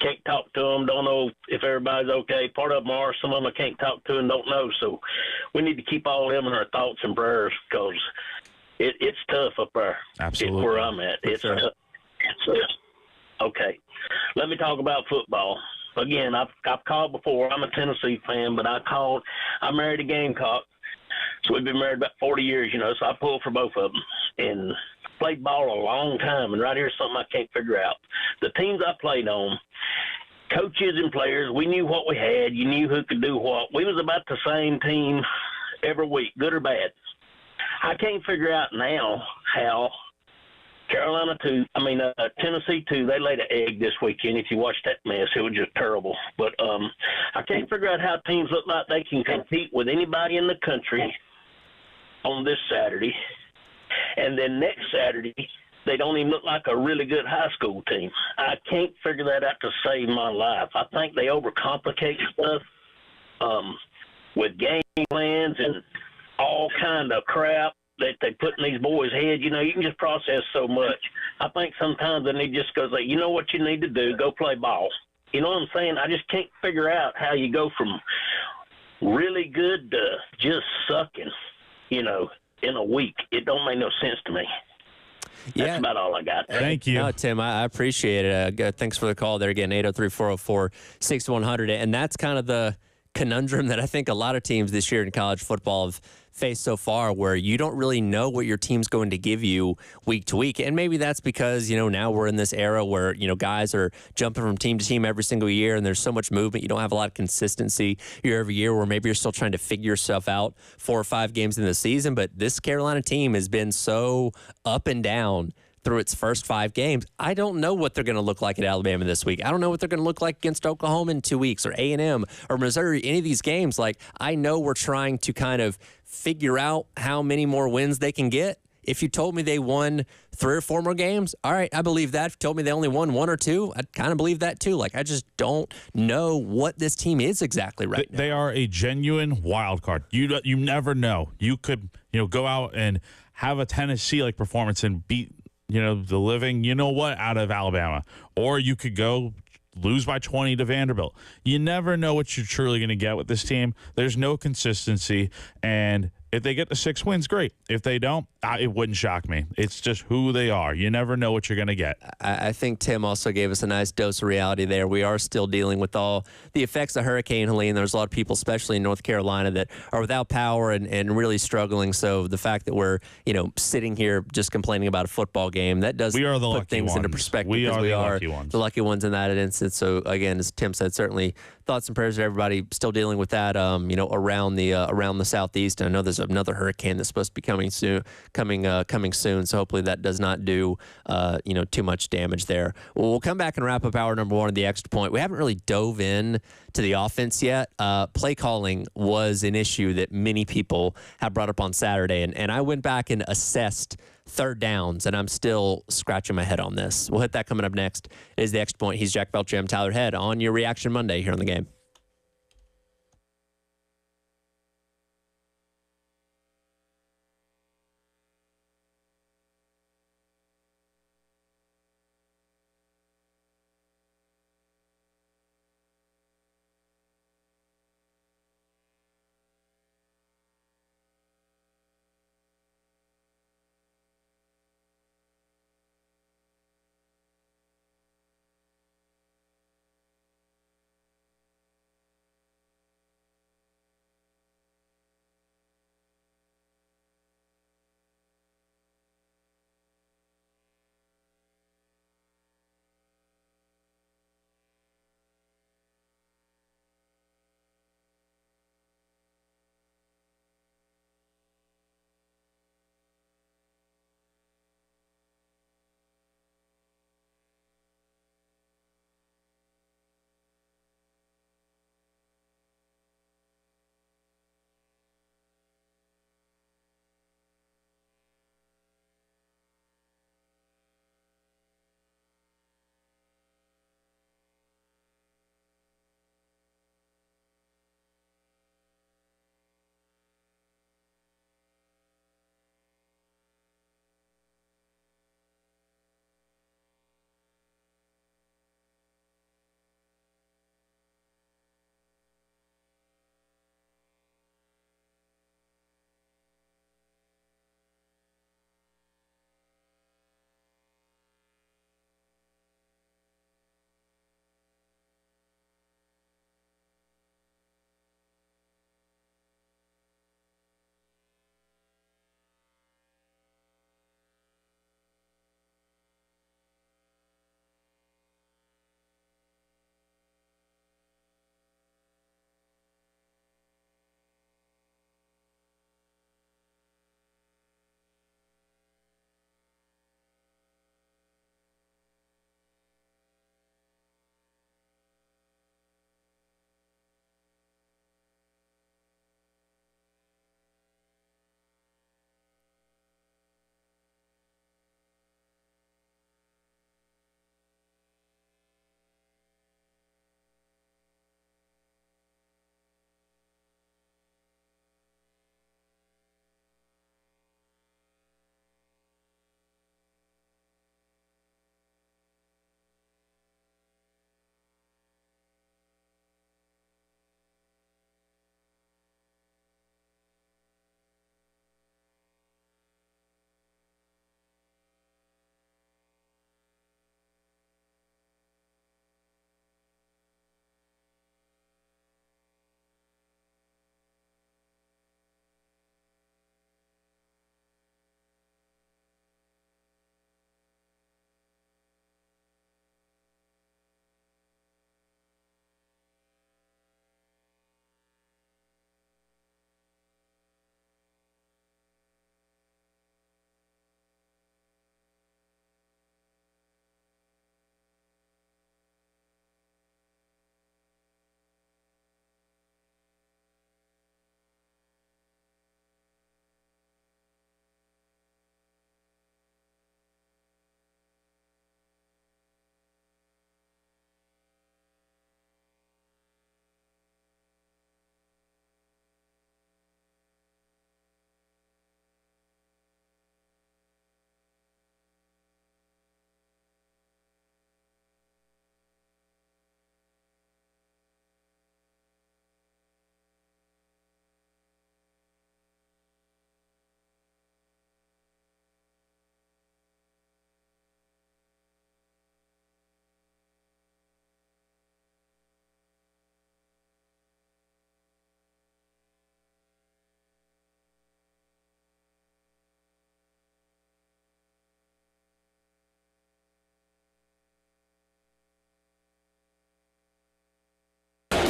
Can't talk to them. Don't know if everybody's okay. Part of them are. Some of them I can't talk to and don't know. So we need to keep all of them in our thoughts and prayers, because it's tough up there. Absolutely. It's where I'm at. It's tough. Okay. Let me talk about football. Again, I've called before. I'm a Tennessee fan, but I married a Gamecock. So we've been married about 40 years, you know, so I pulled for both of them. And played ball a long time, and right here's something I can't figure out. The teams I played on, coaches and players, we knew what we had. You knew who could do what. We was about the same team every week, good or bad. I can't figure out now how Tennessee 2, they laid an egg this weekend. If you watch that mess, it was just terrible. But I can't figure out how teams look like they can compete with anybody in the country on this Saturday. And then next Saturday, they don't even look like a really good high school team. I can't figure that out to save my life. I think they overcomplicate stuff with game plans and all kind of crap that they put in these boys' heads. You know, you can just process so much. I think sometimes they need just go say, you know what you need to do, go play ball. You know what I'm saying? I just can't figure out how you go from really good to just sucking, you know, in a week. It don't make no sense to me. That's about all I got. Thank you. No, Tim, I appreciate it. Thanks for the call there again, 803-404-6100. And that's kind of the conundrum that I think a lot of teams this year in college football have faced so far, where you don't really know what your team's going to give you week to week. And maybe that's because, you know, now we're in this era where, you know, guys are jumping from team to team every single year, and there's so much movement. You don't have a lot of consistency year over year, where maybe you're still trying to figure yourself out 4 or 5 games in the season. But this Carolina team has been so up and down through its first 5 games. I don't know what they're going to look like at Alabama this week. I don't know what they're going to look like against Oklahoma in 2 weeks, or A&M or Missouri, any of these games. Like, I know we're trying to kind of figure out how many more wins they can get. If you told me they won 3 or 4 more games, all right, I believe that. If you told me they only won 1 or 2, I'd kind of believe that too. Like, I just don't know what this team is exactly right now. They are a genuine wild card. You never know. You could, you know, go out and have a Tennessee-like performance and beat, you know, the living, you know what, out of Alabama. Or you could go lose by 20 to Vanderbilt. You never know what you're truly going to get with this team. There's no consistency. And if they get the 6 wins, great. If they don't, it wouldn't shock me. It's just who they are. You never know what you're going to get. I think Tim also gave us a nice dose of reality there. We are still dealing with all the effects of Hurricane Helene. There's a lot of people, especially in North Carolina, that are without power and really struggling. So the fact that we're, you know, sitting here just complaining about a football game, that does put things into perspective. We are the lucky ones In that instance. So again, as Tim said, certainly thoughts and prayers to everybody still dealing with that, you know, around the southeast. And I know there's another hurricane that's supposed to be coming coming soon. So hopefully that does not do too much damage there. Well, we'll come back and wrap up hour number 1 of the Extra Point. We haven't really dove in to the offense yet. Play calling was an issue that many people have brought up on Saturday, and I went back and assessed third downs, and I'm still scratching my head on this. We'll hit that coming up next. It is the Extra Point. He's Jack Belcher. I'm Tyler Head on your Reaction Monday here on the Game.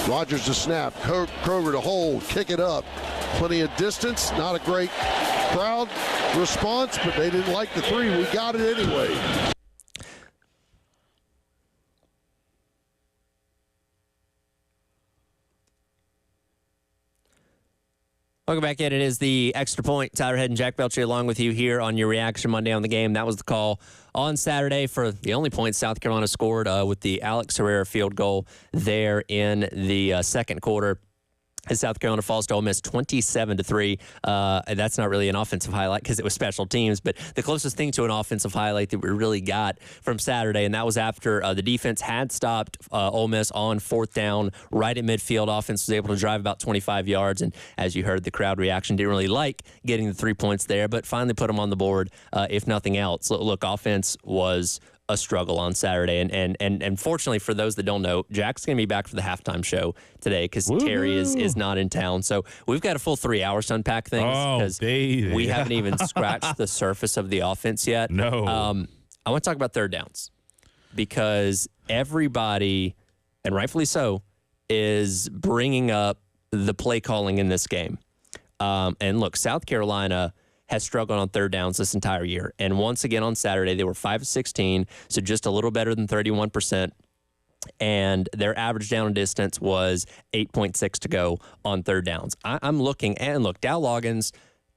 Rodgers to snap. Kroger to hold. Kick it up. Plenty of distance. Not a great crowd response, but they didn't like the three. We got it anyway. Welcome back in. It is the Extra Point. Tyler Head and Jack Belcher along with you here on your Reaction Monday on the Game. That was the call on Saturday for the only point South Carolina scored with the Alex Herrera field goal there in the second quarter. As South Carolina falls to Ole Miss 27-3. That's not really an offensive highlight because it was special teams, but the closest thing to an offensive highlight that we really got from Saturday, and that was after the defense had stopped Ole Miss on fourth down right at midfield. Offense was able to drive about 25 yards, and as you heard, the crowd reaction didn't really like getting the 3 points there, but finally put them on the board, if nothing else. Look, offense was a struggle on Saturday. And fortunately for those that don't know, Jack's going to be back for the halftime show today because Terry is not in town. So we've got a full 3 hours to unpack things because we haven't even scratched the surface of the offense yet. No. I want to talk about third downs because everybody, and rightfully so, is bringing up the play calling in this game. And look, South Carolina has struggled on third downs this entire year. And once again on Saturday, they were 5 of 16, so just a little better than 31%. And their average down distance was 8.6 to go on third downs. I'm looking, and look, Dow Loggins,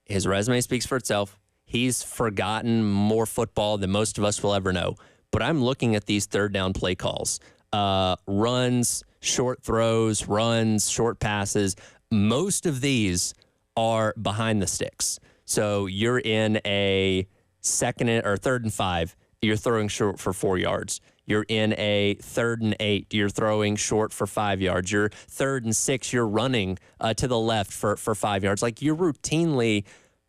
his resume speaks for itself. He's forgotten more football than most of us will ever know. But I'm looking at these third down play calls. Runs, short throws, runs, short passes. Most of these are behind the sticks. So you're in a third and 5, you're throwing short for 4 yards. You're in a 3rd and 8, you're throwing short for 5 yards. You're 3rd and 6, you're running to the left for 5 yards. Like, you're routinely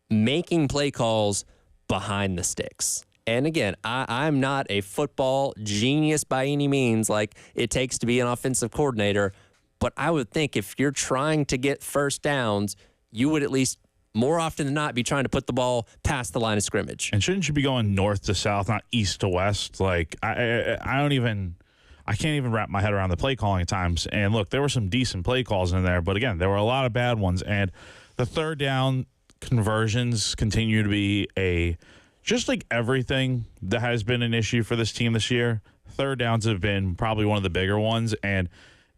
making play calls behind the sticks. And again, I'm not a football genius by any means like it takes to be an offensive coordinator, but I would think if you're trying to get first downs, you would at least more often than not be trying to put the ball past the line of scrimmage. And shouldn't you be going north to south, not east to west? Like, I can't even wrap my head around the play calling at times. And look, there were some decent play calls in there, but again, there were a lot of bad ones. And the third down conversions continue to be just like everything that has been an issue for this team this year. Third downs have been probably one of the bigger ones, and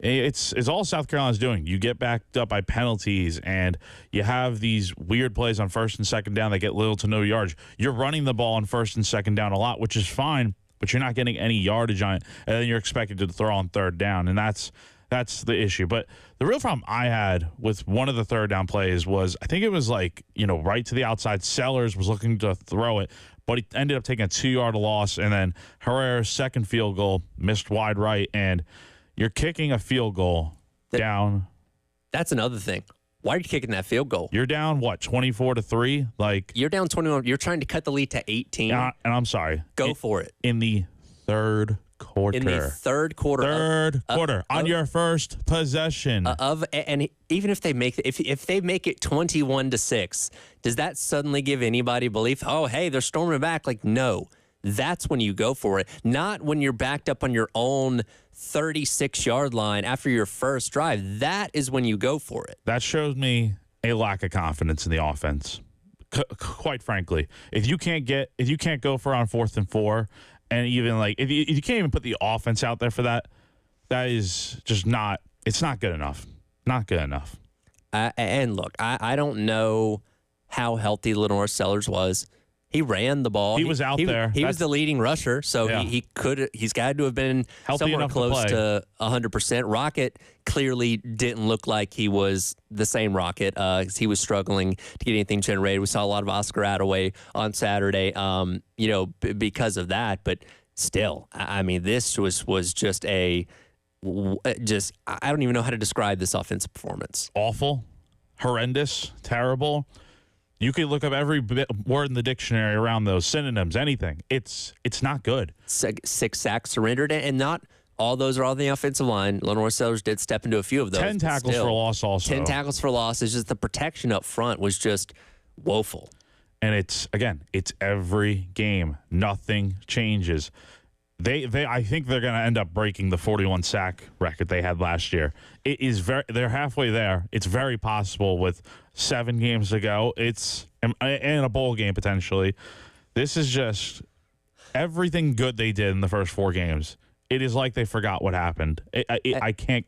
it's all South Carolina's doing. You get backed up by penalties, and you have these weird plays on first and second down that get little to no yards. You're running the ball on first and second down a lot, which is fine, but you're not getting any yardage on it, and then you're expected to throw on third down, and that's the issue. But the real problem I had with one of the third down plays was, I think it was like, right to the outside. Sellers was looking to throw it, but he ended up taking a 2-yard loss, and then Herrera's second field goal missed wide right, and you're kicking a field goal down. That's another thing. Why are you kicking that field goal? You're down, 24-3? Like, you're down 21. You're trying to cut the lead to 18. And I'm sorry. Go for it. In the third quarter. In the third quarter. On your first possession. And even if they make it 21-6, does that suddenly give anybody belief? Oh, hey, they're storming back. Like, no. That's when you go for it. Not when you're backed up on your own 36-yard line after your first drive. That is when you go for it. That shows me a lack of confidence in the offense. Quite frankly, if you can't go for on 4th and 4, and even if you can't even put the offense out there for that is just not. It's not good enough. Not good enough. And look, I don't know how healthy Lenore Sellers was. He ran the ball. He was out there. He was the leading rusher, so yeah. He's got to have been healthy somewhere close to 100%. Rocket clearly didn't look like he was the same Rocket. He was struggling to get anything generated. We saw a lot of Oscar Attaway on Saturday, because of that. But still, I mean, this was just I don't even know how to describe this offensive performance. Awful, horrendous, terrible. You could look up every word in the dictionary around those synonyms, anything. It's not good. 6 sacks surrendered, and not all those are on the offensive line. Lenore Sellers did step into a few of those. 10 tackles for loss also. 10 tackles for loss. It's just the protection up front was just woeful. And it's every game. Nothing changes. I think they're going to end up breaking the 41 sack record they had last year. They're halfway there. It's very possible with 7 games to go. It's and a bowl game potentially. This is just everything good they did in the first 4 games. It is like they forgot what happened. I can't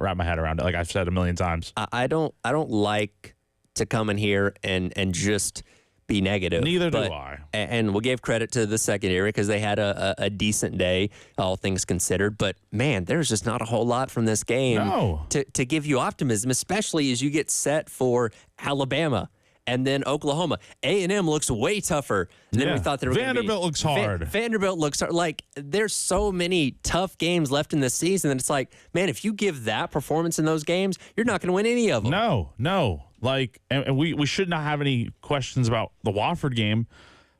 wrap my head around it. Like I've said a million times. I don't like to come in here and just be negative. Neither do I. And we'll give credit to the secondary because they had a decent day, all things considered. But, man, there's just not a whole lot from this game to give you optimism, especially as you get set for Alabama and then Oklahoma. A&M looks way tougher than we thought they were going to be. Vanderbilt looks hard. Vanderbilt looks hard. Like, there's so many tough games left in this season that it's like, man, if you give that performance in those games, you're not going to win any of them. No. Like, and we should not have any questions about the Wofford game.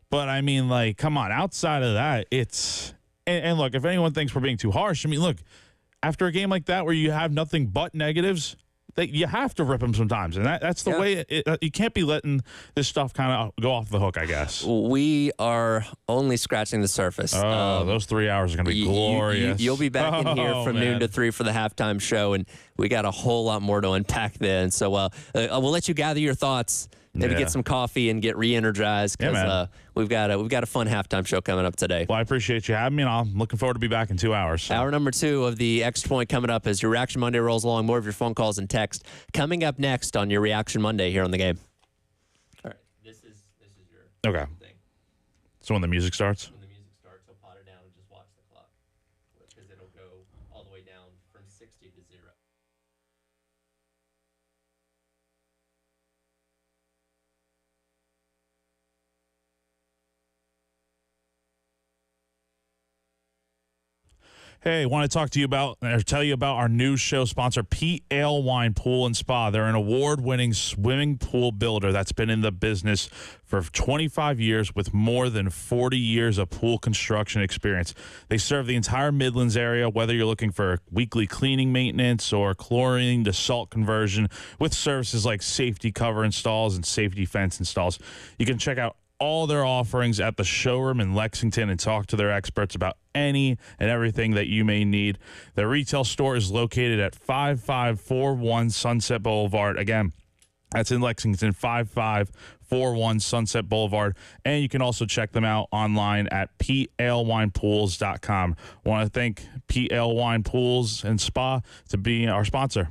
But, I mean, like, come on. Outside of that, it's – and look, if anyone thinks we're being too harsh, I mean, look, after a game like that where you have nothing but negatives – you have to rip them sometimes, and that's the way. You can't be letting this stuff kind of go off the hook, I guess. We are only scratching the surface. Oh, those 3 hours are going to be glorious. You'll be back in here from noon to 3 for the halftime show, and we got a whole lot more to unpack then. So we'll let you gather your thoughts, maybe get some coffee and get re-energized because we've got a fun halftime show coming up today. Well, I appreciate you having me, and I'm looking forward to be back in 2 hours. So. Hour number 2 of the Extra Point coming up as your Reaction Monday rolls along. More of your phone calls and text coming up next on your Reaction Monday here on the game. All right, this is your thing. So when the music starts? When the music starts, he'll pot it down and just watch the clock because it'll go all the way down from 60 to 0. Hey, want to talk to you about or tell you about our new show sponsor, Pete Ale Wine Pool and Spa. They're an award-winning swimming pool builder that's been in the business for 25 years with more than 40 years of pool construction experience. They serve the entire Midlands area, whether you're looking for weekly cleaning maintenance or chlorine to salt conversion with services like safety cover installs and safety fence installs. You can check out all their offerings at the showroom in Lexington and talk to their experts about any and everything that you may need. Their retail store is located at 5541 Sunset Boulevard. Again, that's in Lexington, 5541 Sunset Boulevard. And you can also check them out online at PeteAleWinePools.com. I want to thank Pete Ale Wine Pools and Spa to be our sponsor.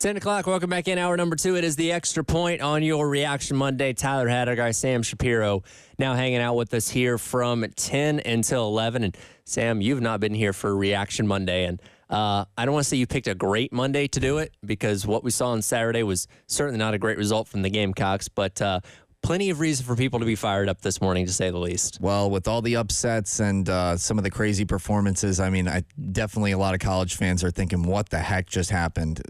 10 o'clock, welcome back in hour number 2. It is the Extra Point on your Reaction Monday. Tyler Haddock, guy Sam Shapiro, now hanging out with us here from 10 until 11. And Sam, you've not been here for Reaction Monday. And I don't want to say you picked a great Monday to do it, because what we saw on Saturday was certainly not a great result from the Gamecocks, but plenty of reason for people to be fired up this morning, to say the least. Well, with all the upsets and some of the crazy performances, I mean, definitely a lot of college fans are thinking, what the heck just happened?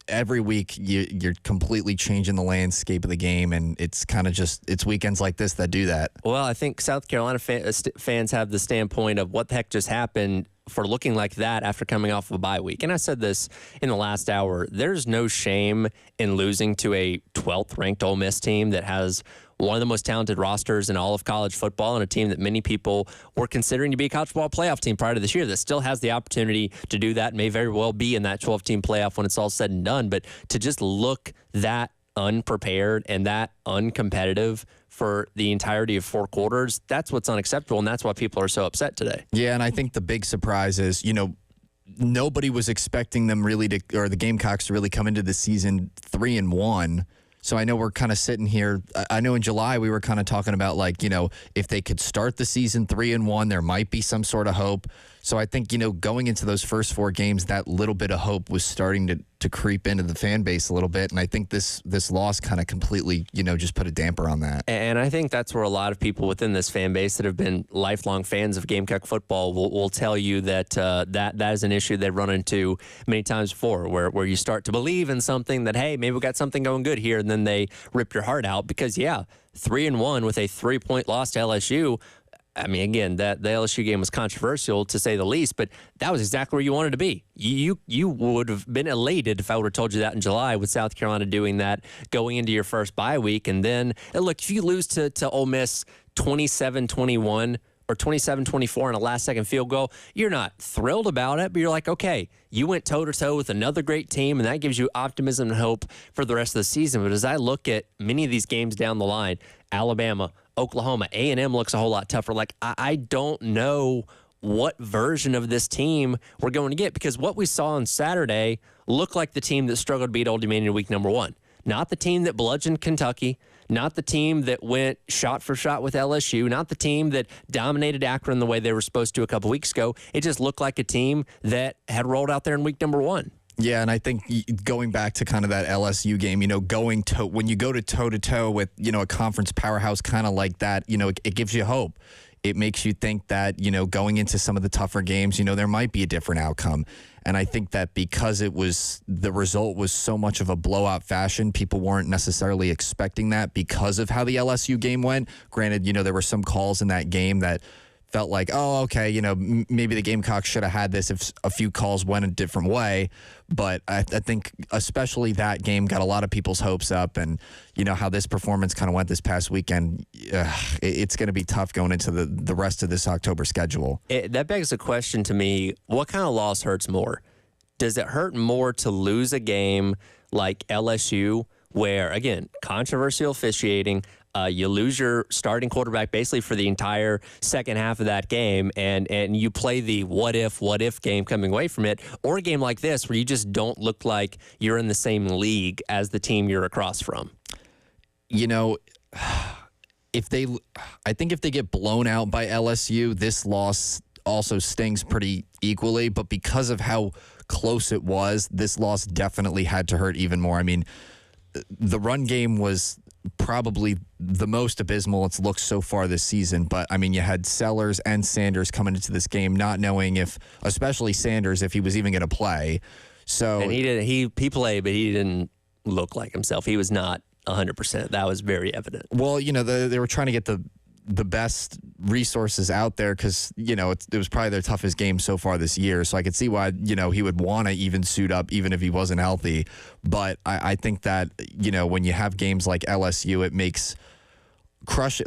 Every week you're completely changing the landscape of the game, and it's kind of just, it's weekends like this that do that. Well, I think South Carolina fans have the standpoint of what the heck just happened for looking like that after coming off of a bye week. And I said this in the last hour, there's no shame in losing to a 12th ranked Ole Miss team that has one of the most talented rosters in all of college football, and a team that many people were considering to be a college football playoff team prior to this year that still has the opportunity to do that and may very well be in that 12-team playoff when it's all said and done. But to just look that unprepared and that uncompetitive for the entirety of 4 quarters, that's what's unacceptable, and that's why people are so upset today. Yeah, and I think the big surprise is, nobody was expecting them really to, or the Gamecocks to really come into the season 3-1. So I know we're kind of sitting here. I know in July we were kind of talking about, like, if they could start the season 3-1, there might be some sort of hope. So I think, going into those first 4 games, that little bit of hope was starting to creep into the fan base a little bit. And I think this loss kind of completely, just put a damper on that. And I think that's where a lot of people within this fan base that have been lifelong fans of Gamecock football will tell you that that is an issue they've run into many times before, where you start to believe in something that, hey, maybe we got something going good here, and then they rip your heart out because, 3-1 with a 3-point loss to LSU. I mean, again, the LSU game was controversial, to say the least, but that was exactly where you wanted to be. You would have been elated if I would have told you that in July, with South Carolina doing that going into your first bye week. And then, look, if you lose to Ole Miss 27-21 or 27-24 on a last-second field goal, you're not thrilled about it, but you're like, okay, you went toe-to-toe with another great team, and that gives you optimism and hope for the rest of the season. But as I look at many of these games down the line, Alabama, Oklahoma, A&M looks a whole lot tougher. Like, I don't know what version of this team we're going to get, because what we saw on Saturday looked like the team that struggled to beat Old Dominion week number 1. Not the team that bludgeoned Kentucky, not the team that went shot for shot with LSU, not the team that dominated Akron the way they were supposed to a couple weeks ago. It just looked like a team that had rolled out there in week number 1. Yeah, and I think going back to kind of that LSU game, when you go to toe-to-toe with, a conference powerhouse kind of like that, it gives you hope. It makes you think that, going into some of the tougher games, there might be a different outcome. And I think that because the result was so much of a blowout fashion, people weren't necessarily expecting that because of how the LSU game went. Granted, there were some calls in that game that felt like, oh, okay, maybe the Gamecocks should have had this if a few calls went a different way. But I think especially that game got a lot of people's hopes up. And, how this performance kind of went this past weekend, it's going to be tough going into the rest of this October schedule. That begs the question to me, what kind of loss hurts more? Does it hurt more to lose a game like LSU, where, again, controversial officiating, you lose your starting quarterback basically for the entire second half of that game, and you play the what if game coming away from it, or a game like this where you just don't look like you're in the same league as the team you're across from? If they get blown out by LSU, this loss also stings pretty equally, but because of how close it was, this loss definitely had to hurt even more. I mean, the run game was probably the most abysmal it's looked so far this season. But, I mean, you had Sellers and Sanders coming into this game not knowing especially Sanders, if he was even going to play. So, and he played, but he didn't look like himself. He was not 100%. That was very evident. Well, they were trying to get the best resources out there because, it was probably their toughest game so far this year. So I could see why, he would want to even suit up even if he wasn't healthy. But I think that, when you have games like LSU, it makes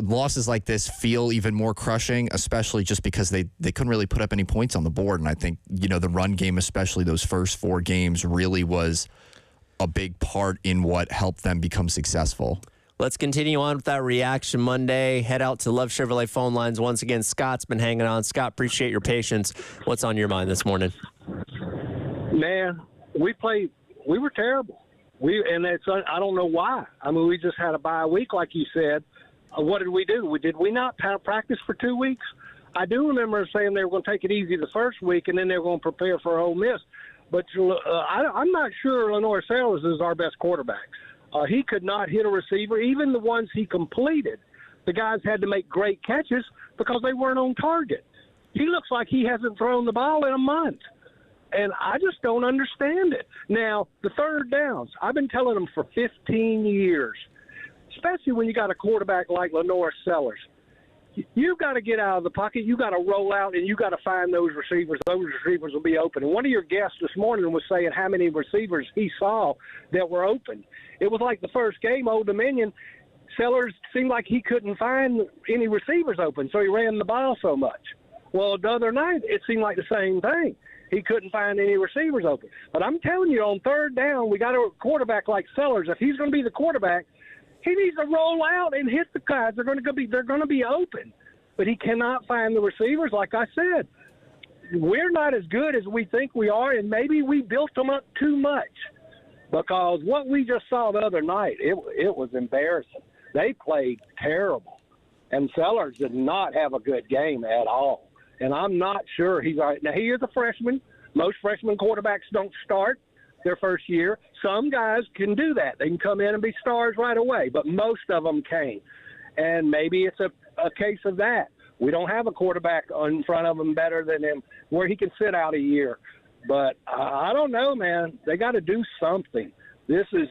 losses like this feel even more crushing, especially just because they couldn't really put up any points on the board. And I think, the run game, especially those first 4 games, really was a big part in what helped them become successful. Let's continue on with that Reaction Monday. Head out to Love Chevrolet phone lines once again. Scott's been hanging on. Scott, appreciate your patience. What's on your mind this morning? Man, we play We were terrible. I don't know why. I mean, we just had a bye week, like you said. What did we do? Did we not practice for 2 weeks? I do remember saying they were going to take it easy the first week, and then they were going to prepare for Ole Miss. But I'm not sure Lenore Sellers is our best quarterback. He could not hit a receiver. Even the ones he completed, the guys had to make great catches because they weren't on target. He looks like he hasn't thrown the ball in a month. And I just don't understand it. Now, the third downs, I've been telling them for 15 years, especially when you got a quarterback like Lenore Sellers. You got to get out of the pocket. You got to roll out, and you got to find those receivers. Those receivers will be open. And one of your guests this morning was saying how many receivers he saw that were open. It was like the first game, Old Dominion, Sellers seemed like he couldn't find any receivers open, so he ran the ball so much. Well, the other night, it seemed like the same thing. He couldn't find any receivers open. But I'm telling you, on third down, we got a quarterback like Sellers. If he's going to be the quarterback, he needs to roll out and hit the guys. They're going to be open. But he cannot find the receivers, like I said. We're not as good as we think we are, and maybe we built them up too much. Because what we just saw the other night, it was embarrassing. They played terrible. And Sellers did not have a good game at all. And I'm not sure he's all right. Now, he is a freshman. Most freshman quarterbacks don't start their first year. Some guys can do that. They can come in and be stars right away, but most of them can't. And maybe it's a case of that. We don't have a quarterback in front of him better than him where he can sit out a year. But I don't know, man. They got to do something. This is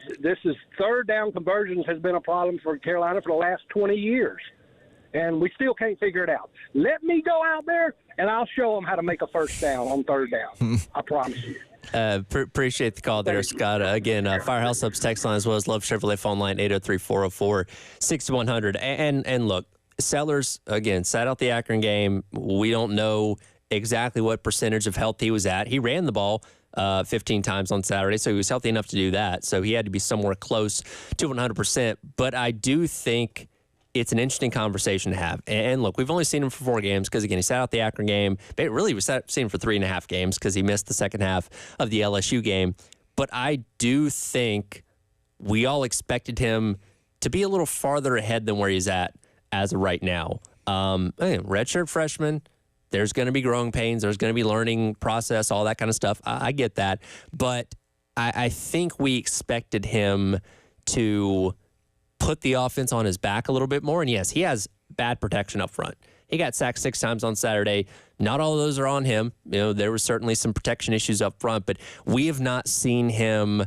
third down conversions has been a problem for Carolina for the last 20 years. And we still can't figure it out. Let me go out there, and I'll show them how to make a first down on third down. I promise you. Appreciate the call there, Scott. Again, Firehouse Subs text line as well as Love Chevrolet phone line 803-404-6100. And look, Sellers, again, sat out the Akron game. We don't know exactly what percentage of health he was at. He ran the ball 15 times on Saturday, so he was healthy enough to do that. So he had to be somewhere close to 100%. But I do think it's an interesting conversation to have. And look, we've only seen him for 4 games because, again, he sat out the Akron game. But really, we seen him for 3.5 games because he missed the second half of the LSU game. But I do think we all expected him to be a little farther ahead than where he's at as of right now. Redshirt freshman, there's going to be growing pains. There's going to be learning process, all that kind of stuff. I get that. But I think we expected him to put the offense on his back a little bit more. And yes, he has bad protection up front. He got sacked 6 times on Saturday. Not all of those are on him. There was certainly some protection issues up front, but we have not seen him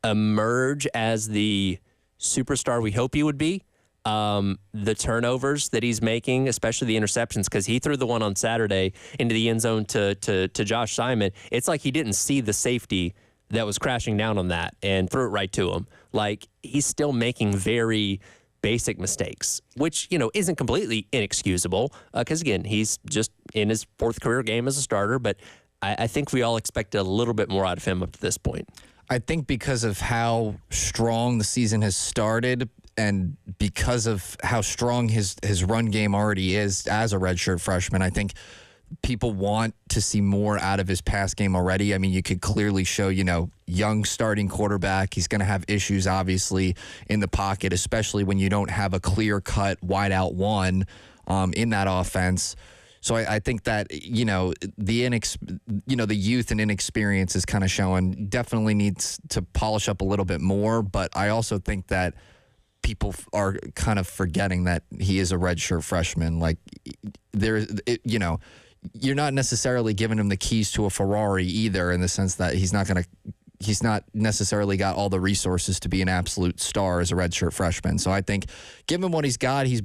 emerge as the superstar we hope he would be. The turnovers that he's making, especially the interceptions, because he threw the one on Saturday into the end zone to Josh Simon. It's like he didn't see the safety that was crashing down on that and threw it right to him. Like, he's still making very basic mistakes, which, isn't completely inexcusable because, again, he's just in his 4th career game as a starter. But I think we all expected a little bit more out of him up to this point. I think because of how strong the season has started and because of how strong his run game already is as a redshirt freshman, I think people want to see more out of his pass game already. I mean, you could clearly show, young starting quarterback. He's going to have issues, obviously, in the pocket, especially when you don't have a clear-cut wide-out one in that offense. So I think that, the youth and inexperience is kind of showing. Definitely needs to polish up a little bit more, but I also think that people are kind of forgetting that he is a redshirt freshman. Like, you're not necessarily giving him the keys to a Ferrari either, in the sense that he's not necessarily got all the resources to be an absolute star as a redshirt freshman. So I think, given what he's got, he's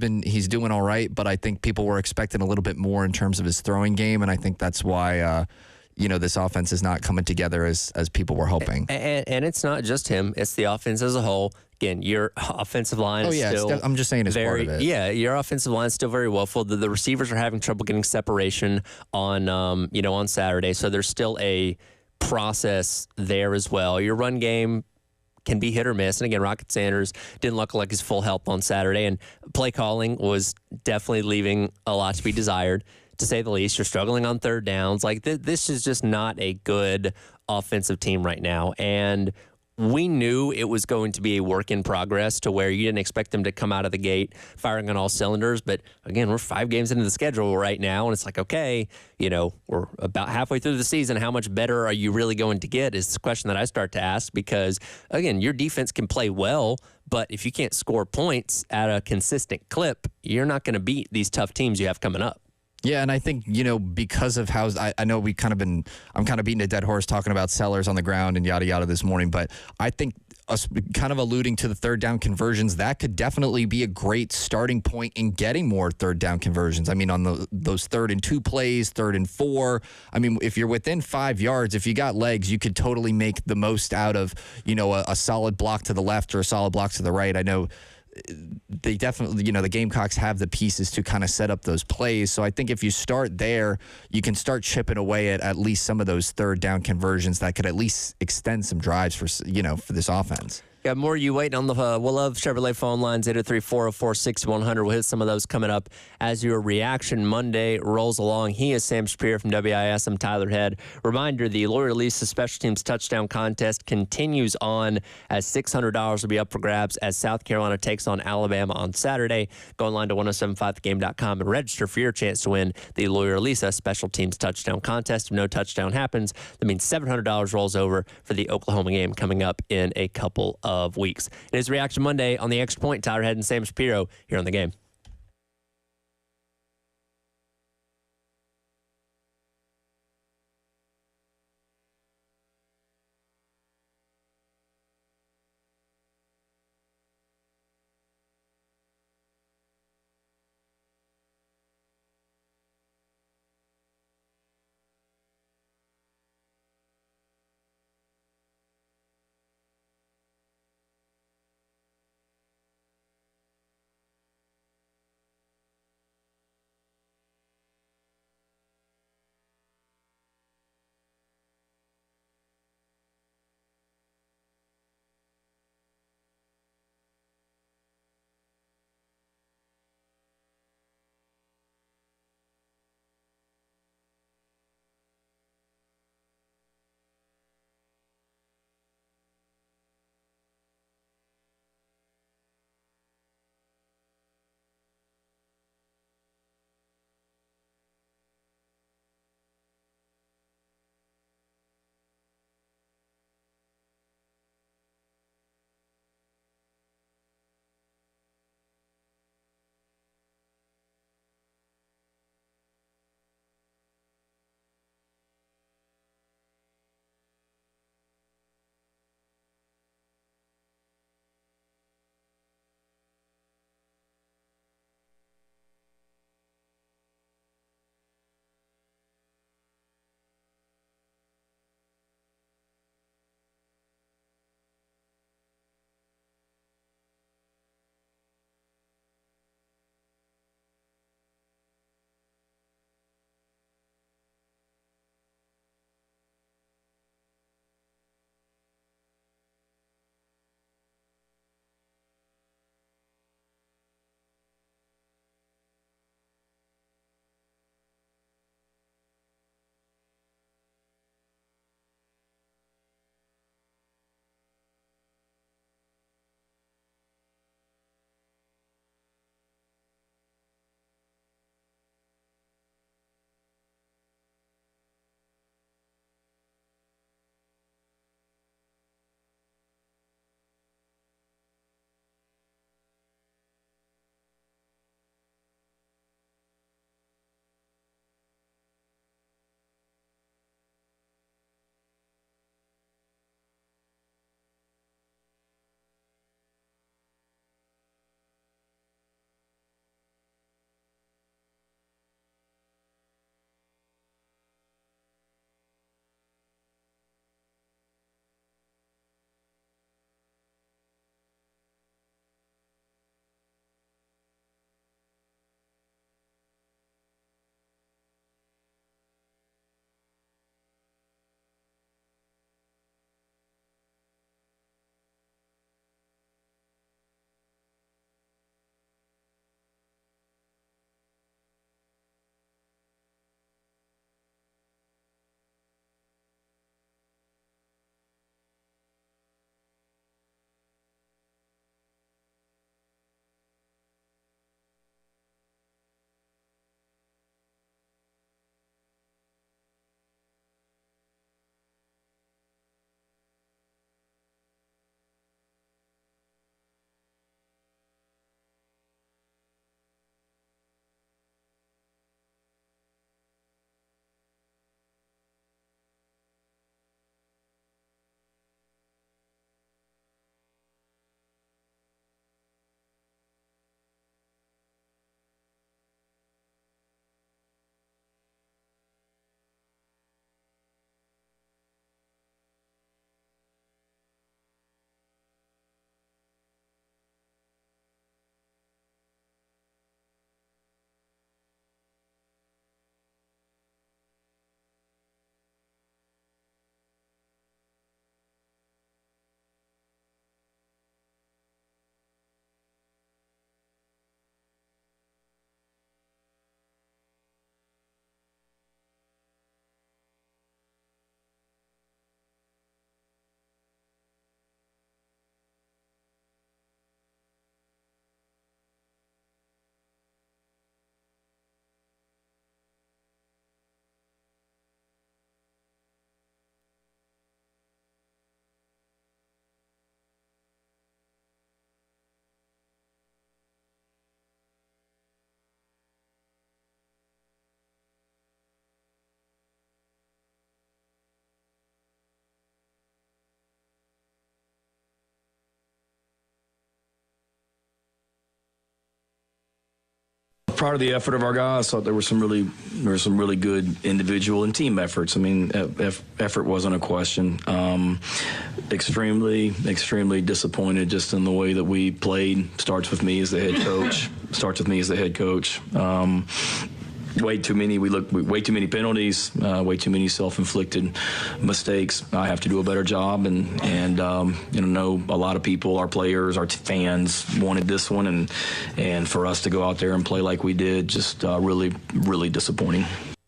doing all right. But I think people were expecting a little bit more in terms of his throwing game, and I think that's why this offense is not coming together as people were hoping. And it's not just him; it's the offense as a whole. Again, your offensive line is still I'm just saying it's part of it. Yeah, your offensive line is still very woeful. The receivers are having trouble getting separation on Saturday, so there's still a process there as well. Your run game can be hit or miss. And again, Rocket Sanders didn't look like his full health on Saturday, and play calling was definitely leaving a lot to be desired. to say the least. You're struggling on third downs. Like this is just not a good offensive team right now. And we knew it was going to be a work in progress to where you didn't expect them to come out of the gate firing on all cylinders. But again, we're 5 games into the schedule right now, and it's like, okay, we're about halfway through the season. How much better are you really going to get is the question that I start to ask, because again, your defense can play well, but if you can't score points at a consistent clip, you're not going to beat these tough teams you have coming up. Yeah, and I think, because of how I know I'm kind of beating a dead horse talking about Sellers on the ground and yada yada this morning, but I think us kind of alluding to the third down conversions, that could definitely be a great starting point in getting more third down conversions. I mean, on those 3rd and 2 plays, 3rd and 4. I mean, if you're within 5 yards, if you got legs, you could totally make the most out of, a solid block to the left or a solid block to the right. I know they definitely, the Gamecocks have the pieces to kind of set up those plays. So I think if you start there, you can start chipping away at least some of those third down conversions that could at least extend some drives for this offense. Got more you waiting on the Will Love Chevrolet phone lines, 803-404-6100. We'll hit some of those coming up as your Reaction Monday rolls along. He is Sam Shapiro from WIS. I'm Tyler Head. Reminder, the Loyola-Lisa Special Teams Touchdown Contest continues on as $600 will be up for grabs as South Carolina takes on Alabama on Saturday. Go online to 1075thegame.com and register for your chance to win the Loyola-Lisa Special Teams Touchdown Contest. If no touchdown happens, that means $700 rolls over for the Oklahoma game coming up in a couple of weeks. It is Reaction Monday on the Extra Point. Tyler Head and Sam Shapiro here on the game. proud of the effort of our guys. Thought there were some really good individual and team efforts. I mean, effort wasn't a question. Extremely disappointed just in the way that we played. Starts with me as the head coach. Way too many penalties, way too many self-inflicted mistakes. I have to do a better job, and know a lot of people, our players, our fans wanted this one, and for us to go out there and play like we did, just really disappointing.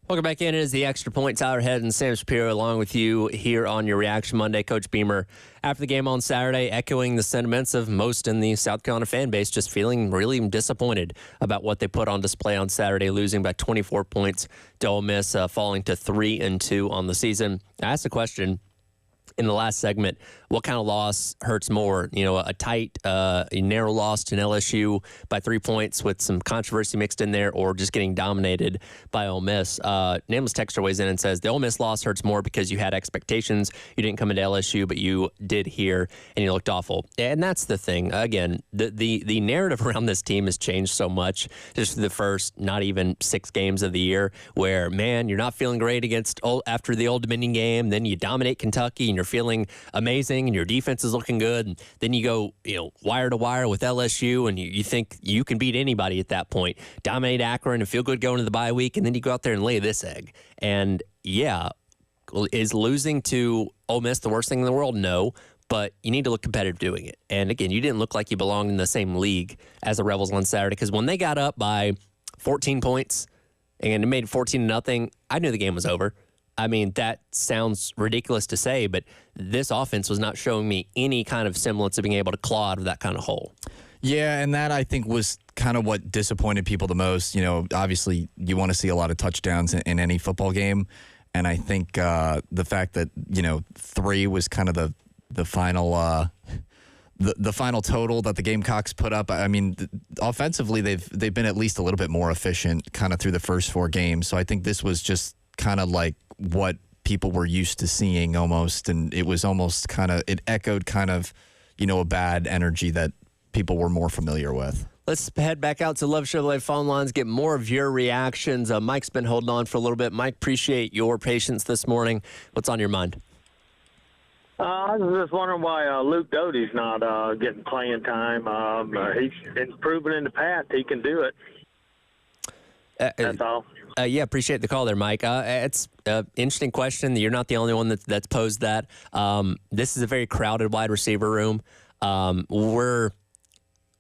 Welcome back in. It is the Extra Point. Tyler Head and Sam Shapiro along with you here on your Reaction Monday. Coach Beamer, after the game on Saturday, echoing the sentiments of most in the South Carolina fan base, just feeling really disappointed about what they put on display on Saturday, losing by 24 points to Ole Miss, falling to 3-2 on the season. I asked a question in the last segment, what kind of loss hurts more? A tight, narrow loss to an LSU by 3 points with some controversy mixed in there, or just getting dominated by Ole Miss. Nameless Texter weighs in and says, the Ole Miss loss hurts more because you had expectations. You didn't come into LSU, but you did here, and you looked awful. And that's the thing. Again, the narrative around this team has changed so much just for the first not even 6 games of the year, where, man, you're not feeling great after the Old Dominion game. Then you dominate Kentucky, and you're feeling amazing, and your defense is looking good, and then you go wire to wire with LSU, and you think you can beat anybody at that point, dominate Akron and feel good going to the bye week, and then you go out there and lay this egg. And yeah, is losing to Ole Miss the worst thing in the world? No, but you need to look competitive doing it. And again, you didn't look like you belonged in the same league as the Rebels on Saturday, because when they got up by 14 points and it made 14-0, I knew the game was over. I mean, that sounds ridiculous to say, but this offense was not showing me any kind of semblance of being able to claw out of that kind of hole. Yeah, and that I think was kind of what disappointed people the most. Obviously you want to see a lot of touchdowns in any football game, and I think the fact that 3 was kind of the final the final total that the Gamecocks put up. I mean, offensively they've been at least a little bit more efficient kind of through the first 4 games. So I think this was just kind of like what people were used to seeing almost, and it was almost it echoed kind of a bad energy that people were more familiar with. Let's head back out to Love Chevrolet phone lines, get more of your reactions. Mike's been holding on for a little bit. Mike, appreciate your patience this morning. What's on your mind? I was just wondering why Luke Doty's not getting playing time. He's been proven in the past he can do it. That's all. Yeah, appreciate the call there, Mike. It's an interesting question. You're not the only one that's posed that. This is a very crowded wide receiver room.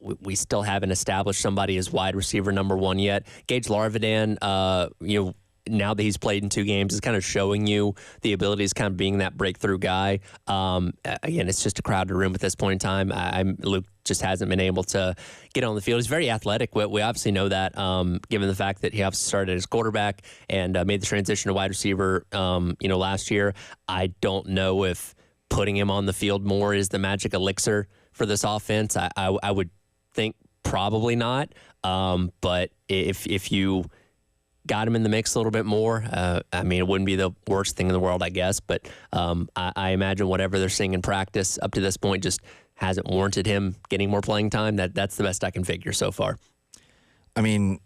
We still haven't established somebody as wide receiver number 1 yet. Gage Larvidan, now that he's played in 2 games, is kind of showing you the abilities, kind of being that breakthrough guy. Again, it's just a crowded room at this point in time. Luke just hasn't been able to get on the field. He's very athletic. We obviously know that, given the fact that he obviously started as quarterback and made the transition to wide receiver, last year. I don't know if putting him on the field more is the magic elixir for this offense. I would think probably not. But if you got him in the mix a little bit more, it wouldn't be the worst thing in the world, I guess. But I imagine whatever they're seeing in practice up to this point just hasn't warranted him getting more playing time. That's the best I can figure so far. I mean,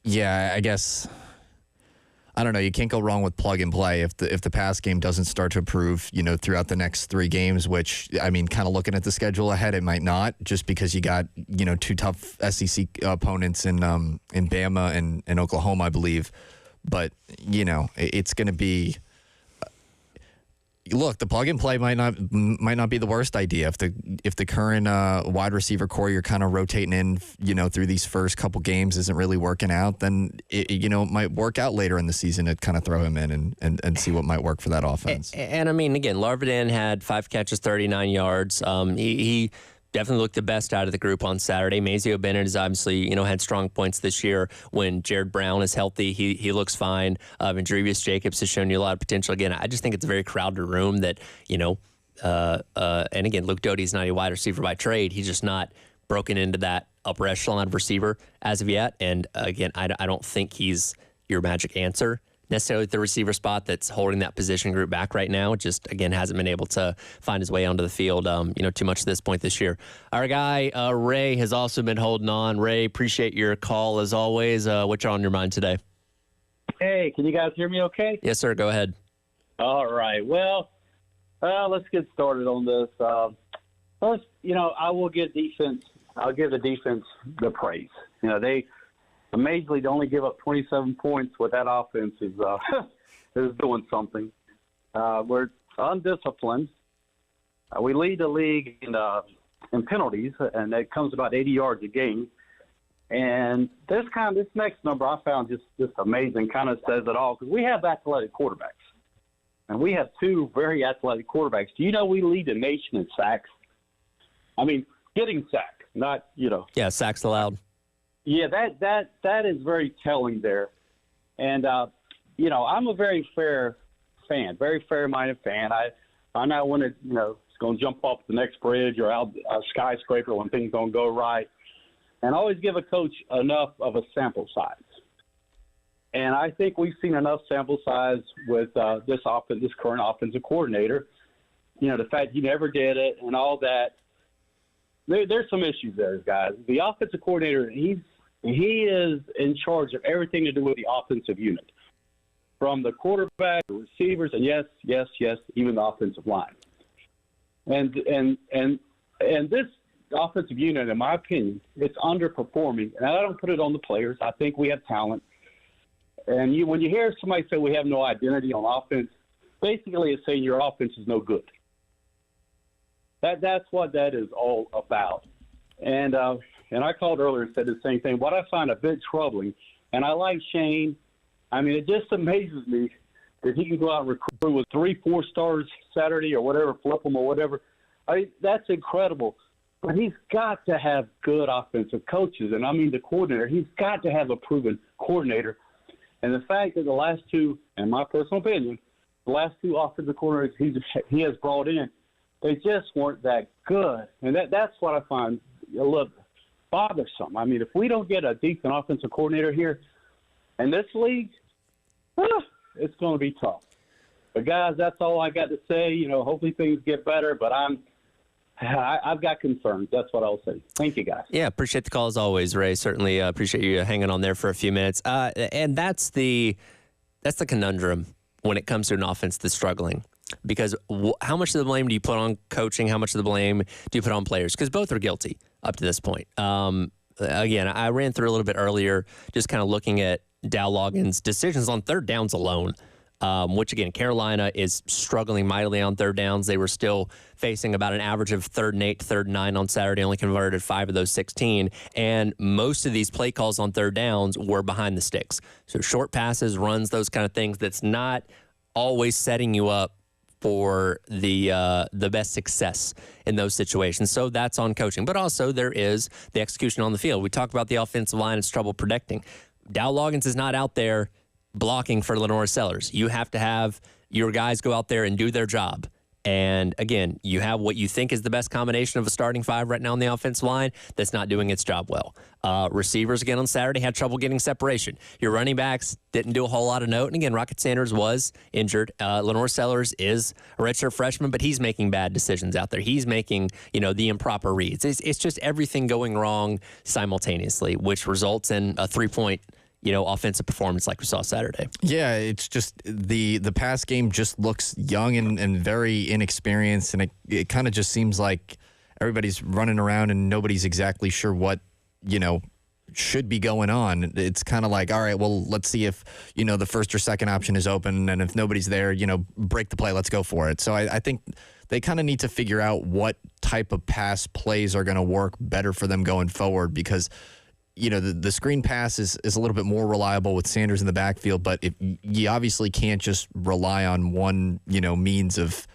yeah, I guess, I don't know. You can't go wrong with plug and play. If the pass game doesn't start to improve, throughout the next 3 games, which, I mean, kind of looking at the schedule ahead, it might not, just because you got, 2 tough SEC opponents in Bama and Oklahoma, I believe. But, it's going to be, look, the plug and play might not be the worst idea. If the current wide receiver core you're kind of rotating in, through these first couple games isn't really working out, then it might work out later in the season to kind of throw him in and see what might work for that offense. And I mean, again, Larvidan had 5 catches, 39 yards. He definitely looked the best out of the group on Saturday. Mazeo Bennett has obviously, had strong points this year. When Jared Brown is healthy, he looks fine. Vendrivius Jacobs has shown you a lot of potential. Again, I just think it's a very crowded room that, and again, Luke Doty's not a wide receiver by trade. He's just not broken into that upper echelon of receiver as of yet. And again, I don't think he's your magic answer necessarily at the receiver spot that's holding that position group back right now. Just, again, hasn't been able to find his way onto the field, too much at this point this year. Our guy, Ray, has also been holding on. Ray, appreciate your call as always. What's on your mind today? Hey, can you guys hear me okay? Yes, sir. Go ahead. All right. Well, let's get started on this. First, I will give defense. I'll give the defense the praise. They amazingly only give up 27 points with that offense is doing something. We're undisciplined. We lead the league in penalties, and it comes about 80 yards a game. And this next number I found just amazing, kind of says it all, because we have athletic quarterbacks. And we have two very athletic quarterbacks. Do you know we lead the nation in sacks? I mean, getting sacked, not. Yeah, sacks allowed. Yeah, that is very telling there. And, I'm a very fair fan, very fair-minded fan. I'm not one that, is going to jump off the next bridge or out a skyscraper when things don't go right. And always give a coach enough of a sample size. And I think we've seen enough sample size with this current offensive coordinator. The fact he never did it and all that. There's some issues there, guys. The offensive coordinator, he is in charge of everything to do with the offensive unit, from the quarterback, the receivers, and yes, even the offensive line. And this offensive unit, in my opinion, it's underperforming. And I don't put it on the players. I think we have talent. And when you hear somebody say we have no identity on offense, basically it's saying your offense is no good. That's what that is all about. And I called earlier and said the same thing. What I find a bit troubling, and I like Shane. I mean, it just amazes me that he can go out and recruit with 3-4 stars Saturday or whatever, flip them or whatever. That's incredible. But he's got to have good offensive coaches, and I mean the coordinator. He's got to have a proven coordinator. And the fact that the last two, in my personal opinion, the last two offensive coordinators he has brought in, they just weren't that good. And that's what I find a little bothersome. I mean, if we don't get a decent offensive coordinator here in this league, it's going to be tough. But, guys, that's all I got to say. Hopefully things get better, but I've got concerns. That's what I'll say. Thank you, guys. Yeah, appreciate the call as always, Ray. Certainly appreciate you hanging on there for a few minutes. And that's the conundrum when it comes to an offense that's struggling. Because how much of the blame do you put on coaching? How much of the blame do you put on players? Because both are guilty up to this point. Again, I ran through a little bit earlier, just kind of looking at Dow Loggains' decisions on third downs alone. Which, again, Carolina is struggling mightily on third downs. They were still facing about an average of 3rd and 8, 3rd and 9 on Saturday, only converted 5 of those 16. And most of these play calls on third downs were behind the sticks. So short passes, runs, those kind of things that's not always setting you up for the best success in those situations. So that's on coaching. But also there is the execution on the field. We talked about the offensive line, it's trouble protecting. Dow Loggains is not out there blocking for Lenore Sellers. You have to have your guys go out there and do their job. And again, you have what you think is the best combination of a starting 5 right now on the offensive line that's not doing its job well. Receivers, again, on Saturday had trouble getting separation. Your running backs didn't do a whole lot of note. And again, Rocket Sanders was injured. Lenore Sellers is a redshirt freshman, but he's making bad decisions out there. He's making, the improper reads. It's just everything going wrong simultaneously, which results in a 3-point offensive performance like we saw Saturday. Yeah, it's just the pass game just looks young and very inexperienced, and it kind of just seems like everybody's running around and nobody's exactly sure what, should be going on. It's kind of like, all right, well, let's see if, the first or second option is open, and if nobody's there, break the play, let's go for it. So I think they kind of need to figure out what type of pass plays are going to work better for them going forward, because the screen pass is a little bit more reliable with Sanders in the backfield, but you obviously can't just rely on one, means of,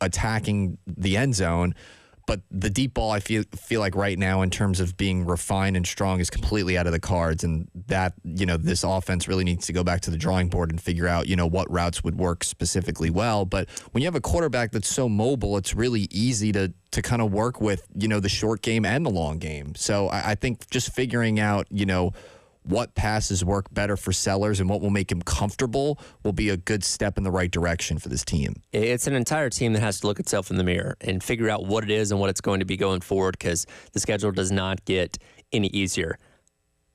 attacking the end zone. But the deep ball, I feel like right now, in terms of being refined and strong, is completely out of the cards. And that, this offense really needs to go back to the drawing board and figure out, what routes would work specifically well. But when you have a quarterback that's so mobile, it's really easy to kind of work with, the short game and the long game. So I think just figuring out, what passes work better for Sellers and what will make him comfortable will be a good step in the right direction for this team. It's an entire team that has to look itself in the mirror and figure out what it is and what it's going to be going forward, because the schedule does not get any easier.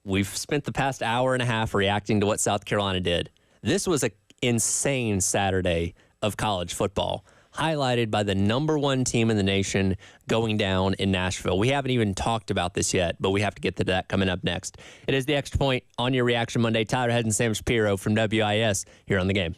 We've spent the past hour and a half reacting to what South Carolina did. This was an insane Saturday of college football, highlighted by the number one team in the nation going down in Nashville. We haven't even talked about this yet, but we have to get to that coming up next. It is the Extra Point on your Reaction Monday. Tyler Head and Sam Shapiro from WIS here on The Game.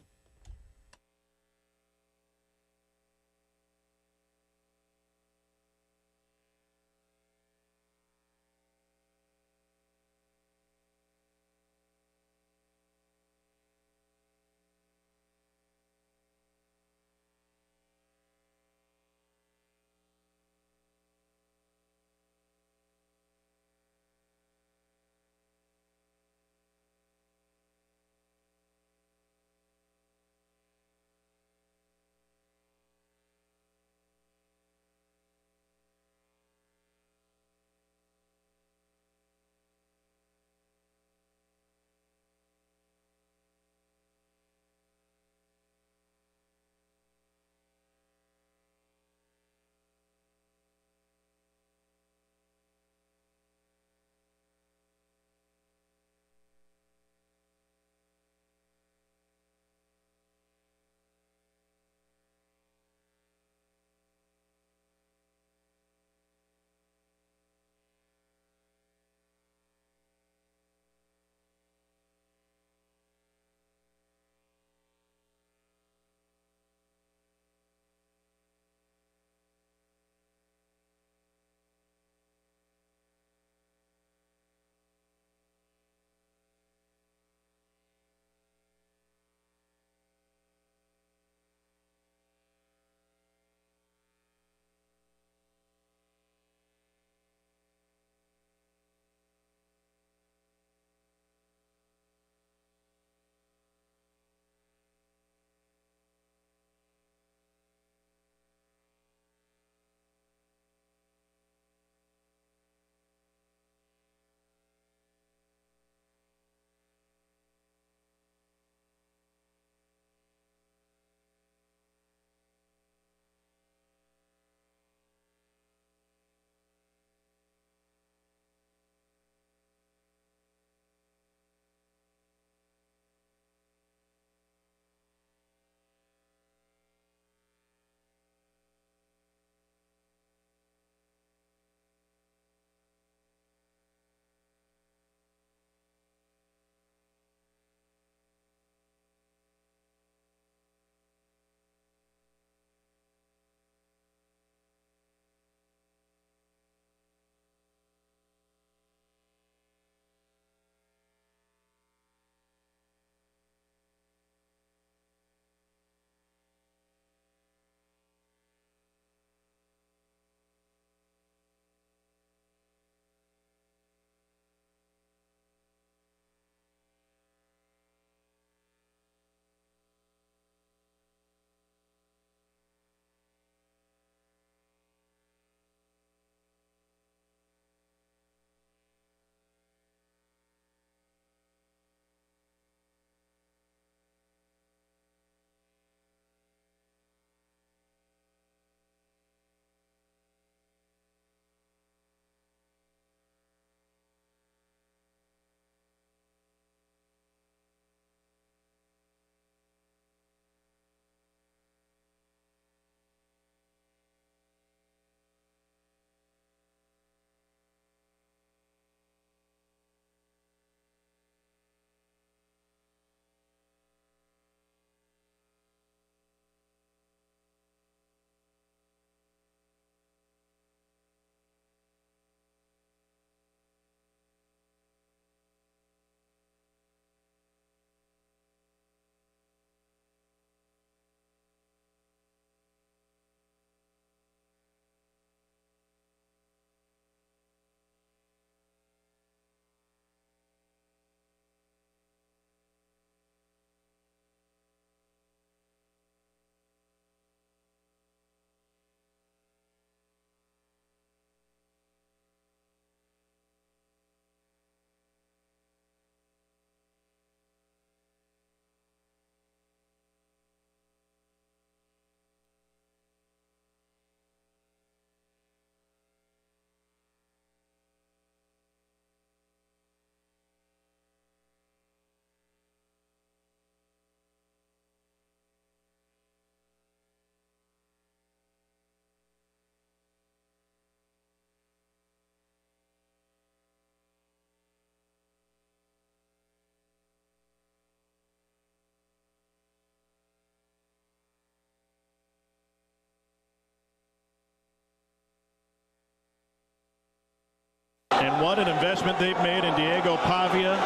And what an investment they've made in Diego Pavia,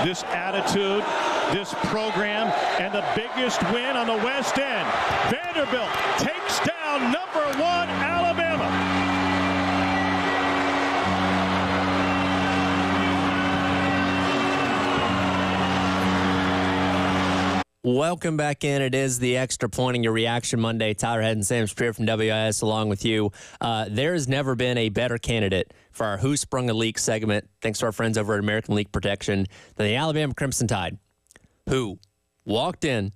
this attitude, this program, and the biggest win on the West End. Vanderbilt takes down number 1 Alabama. Welcome back in. It is the Extra Point in Your Reaction Monday. Tyler Head and Sam Spear from WIS along with you. There has never been a better candidate for our Who Sprung a Leak segment, thanks to our friends over at American Leak Protection, than the Alabama Crimson Tide, who walked in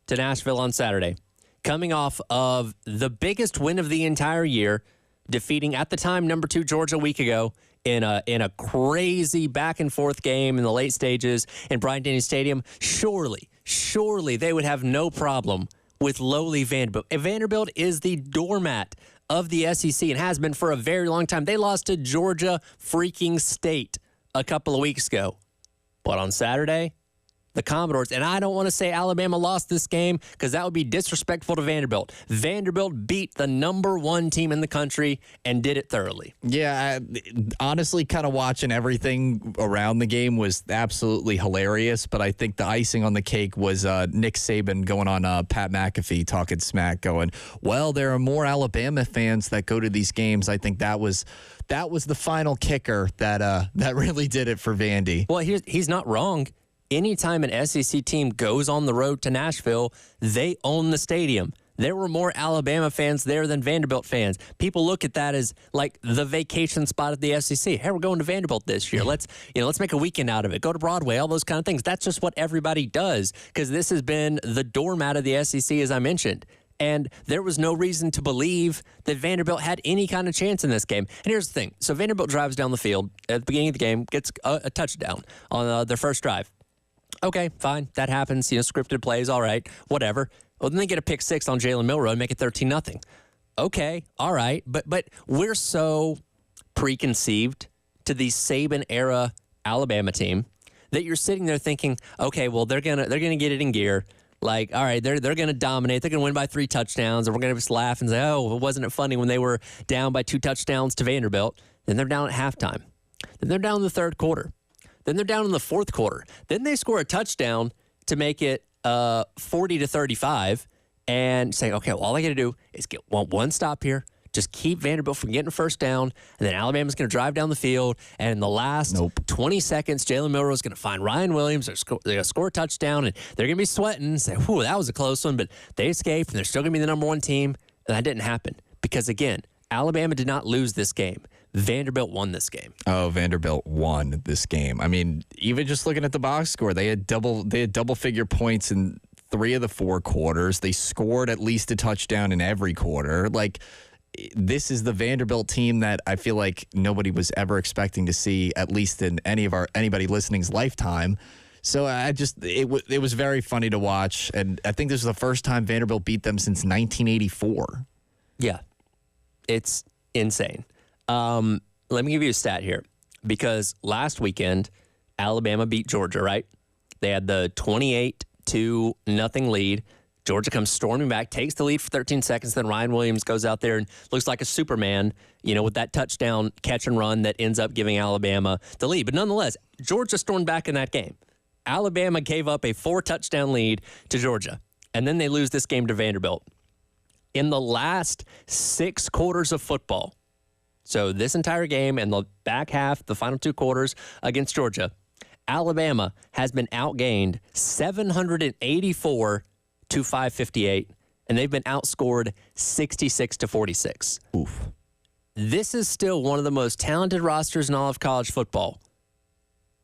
to Nashville on Saturday, coming off of the biggest win of the entire year, defeating, at the time, number 2 Georgia a week ago in a crazy back-and-forth game in the late stages in Bryant-Denny Stadium. Surely they would have no problem with lowly Vanderbilt. Vanderbilt is the doormat of the SEC and has been for a very long time. They lost to Georgia freaking State a couple of weeks ago. But on Saturday, the Commodores, and I don't want to say Alabama lost this game because that would be disrespectful to Vanderbilt. Vanderbilt beat the number 1 team in the country and did it thoroughly. Yeah, honestly, kind of watching everything around the game was absolutely hilarious, but I think the icing on the cake was Nick Saban going on Pat McAfee talking smack, going, well, there are more Alabama fans that go to these games. I think that was the final kicker that really did it for Vandy. Well, he's not wrong. Anytime an SEC team goes on the road to Nashville, they own the stadium. There were more Alabama fans there than Vanderbilt fans. People look at that as like the vacation spot at the SEC. Hey, we're going to Vanderbilt this year. Let's make a weekend out of it. Go to Broadway, all those kind of things. That's just what everybody does because this has been the doormat of the SEC, as I mentioned. And there was no reason to believe that Vanderbilt had any kind of chance in this game. And here's the thing. So Vanderbilt drives down the field at the beginning of the game, gets a touchdown on their first drive. Okay, fine. That happens. Scripted plays, all right, whatever. Well, then they get a pick 6 on Jalen Milroe and make it 13-0. Okay, all right. But we're so preconceived to the Saban-era Alabama team that you're sitting there thinking, okay, well, they're gonna get it in gear. Like, all right, they're going to dominate. They're going to win by 3 touchdowns, and we're going to just laugh and say, oh, wasn't it funny when they were down by 2 touchdowns to Vanderbilt? Then they're down at halftime. Then they're down in the third quarter. Then they're down in the fourth quarter. Then they score a touchdown to make it 40-35 and say, okay, well, all I got to do is get one stop here. Just keep Vanderbilt from getting a first down, and then Alabama's going to drive down the field, and in the last 20 seconds, Jalen Milroe is going to find Ryan Williams. They're going to score a touchdown, and they're going to be sweating and say, whew, that was a close one, but they escaped, and they're still going to be the number 1 team, and that didn't happen because, again, Alabama did not lose this game. Vanderbilt won this game. Oh, Vanderbilt won this game. I mean, even just looking at the box score, they had double figure points in 3 of the 4 quarters. They scored at least a touchdown in every quarter. Like, this is the Vanderbilt team that I feel like nobody was ever expecting to see, at least in anybody listening's lifetime. So it was very funny to watch, and I think this is the first time Vanderbilt beat them since 1984. Yeah, it's insane. Let me give you a stat here, because last weekend Alabama beat Georgia, right? They had the 28-0 lead. Georgia comes storming back, takes the lead for 13 seconds. Then Ryan Williams goes out there and looks like a Superman, with that touchdown catch and run that ends up giving Alabama the lead. But nonetheless, Georgia stormed back in that game. Alabama gave up a 4-touchdown lead to Georgia, and then they lose this game to Vanderbilt. In the last 6 quarters of football, so this entire game and the back half, the final 2 quarters against Georgia, Alabama has been outgained 784 to 558, and they've been outscored 66-46. Oof. This is still one of the most talented rosters in all of college football.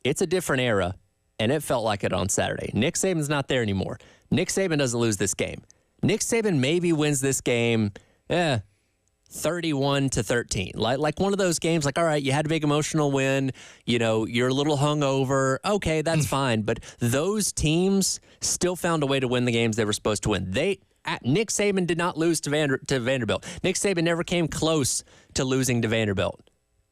It's a different era, and it felt like it on Saturday. Nick Saban's not there anymore. Nick Saban doesn't lose this game. Nick Saban maybe wins this game 31-13. Like one of those games, like, all right, you had a big emotional win. You're a little hungover. Okay, that's fine. But those teams still found a way to win the games they were supposed to win. Nick Saban did not lose to Vanderbilt. Nick Saban never came close to losing to Vanderbilt.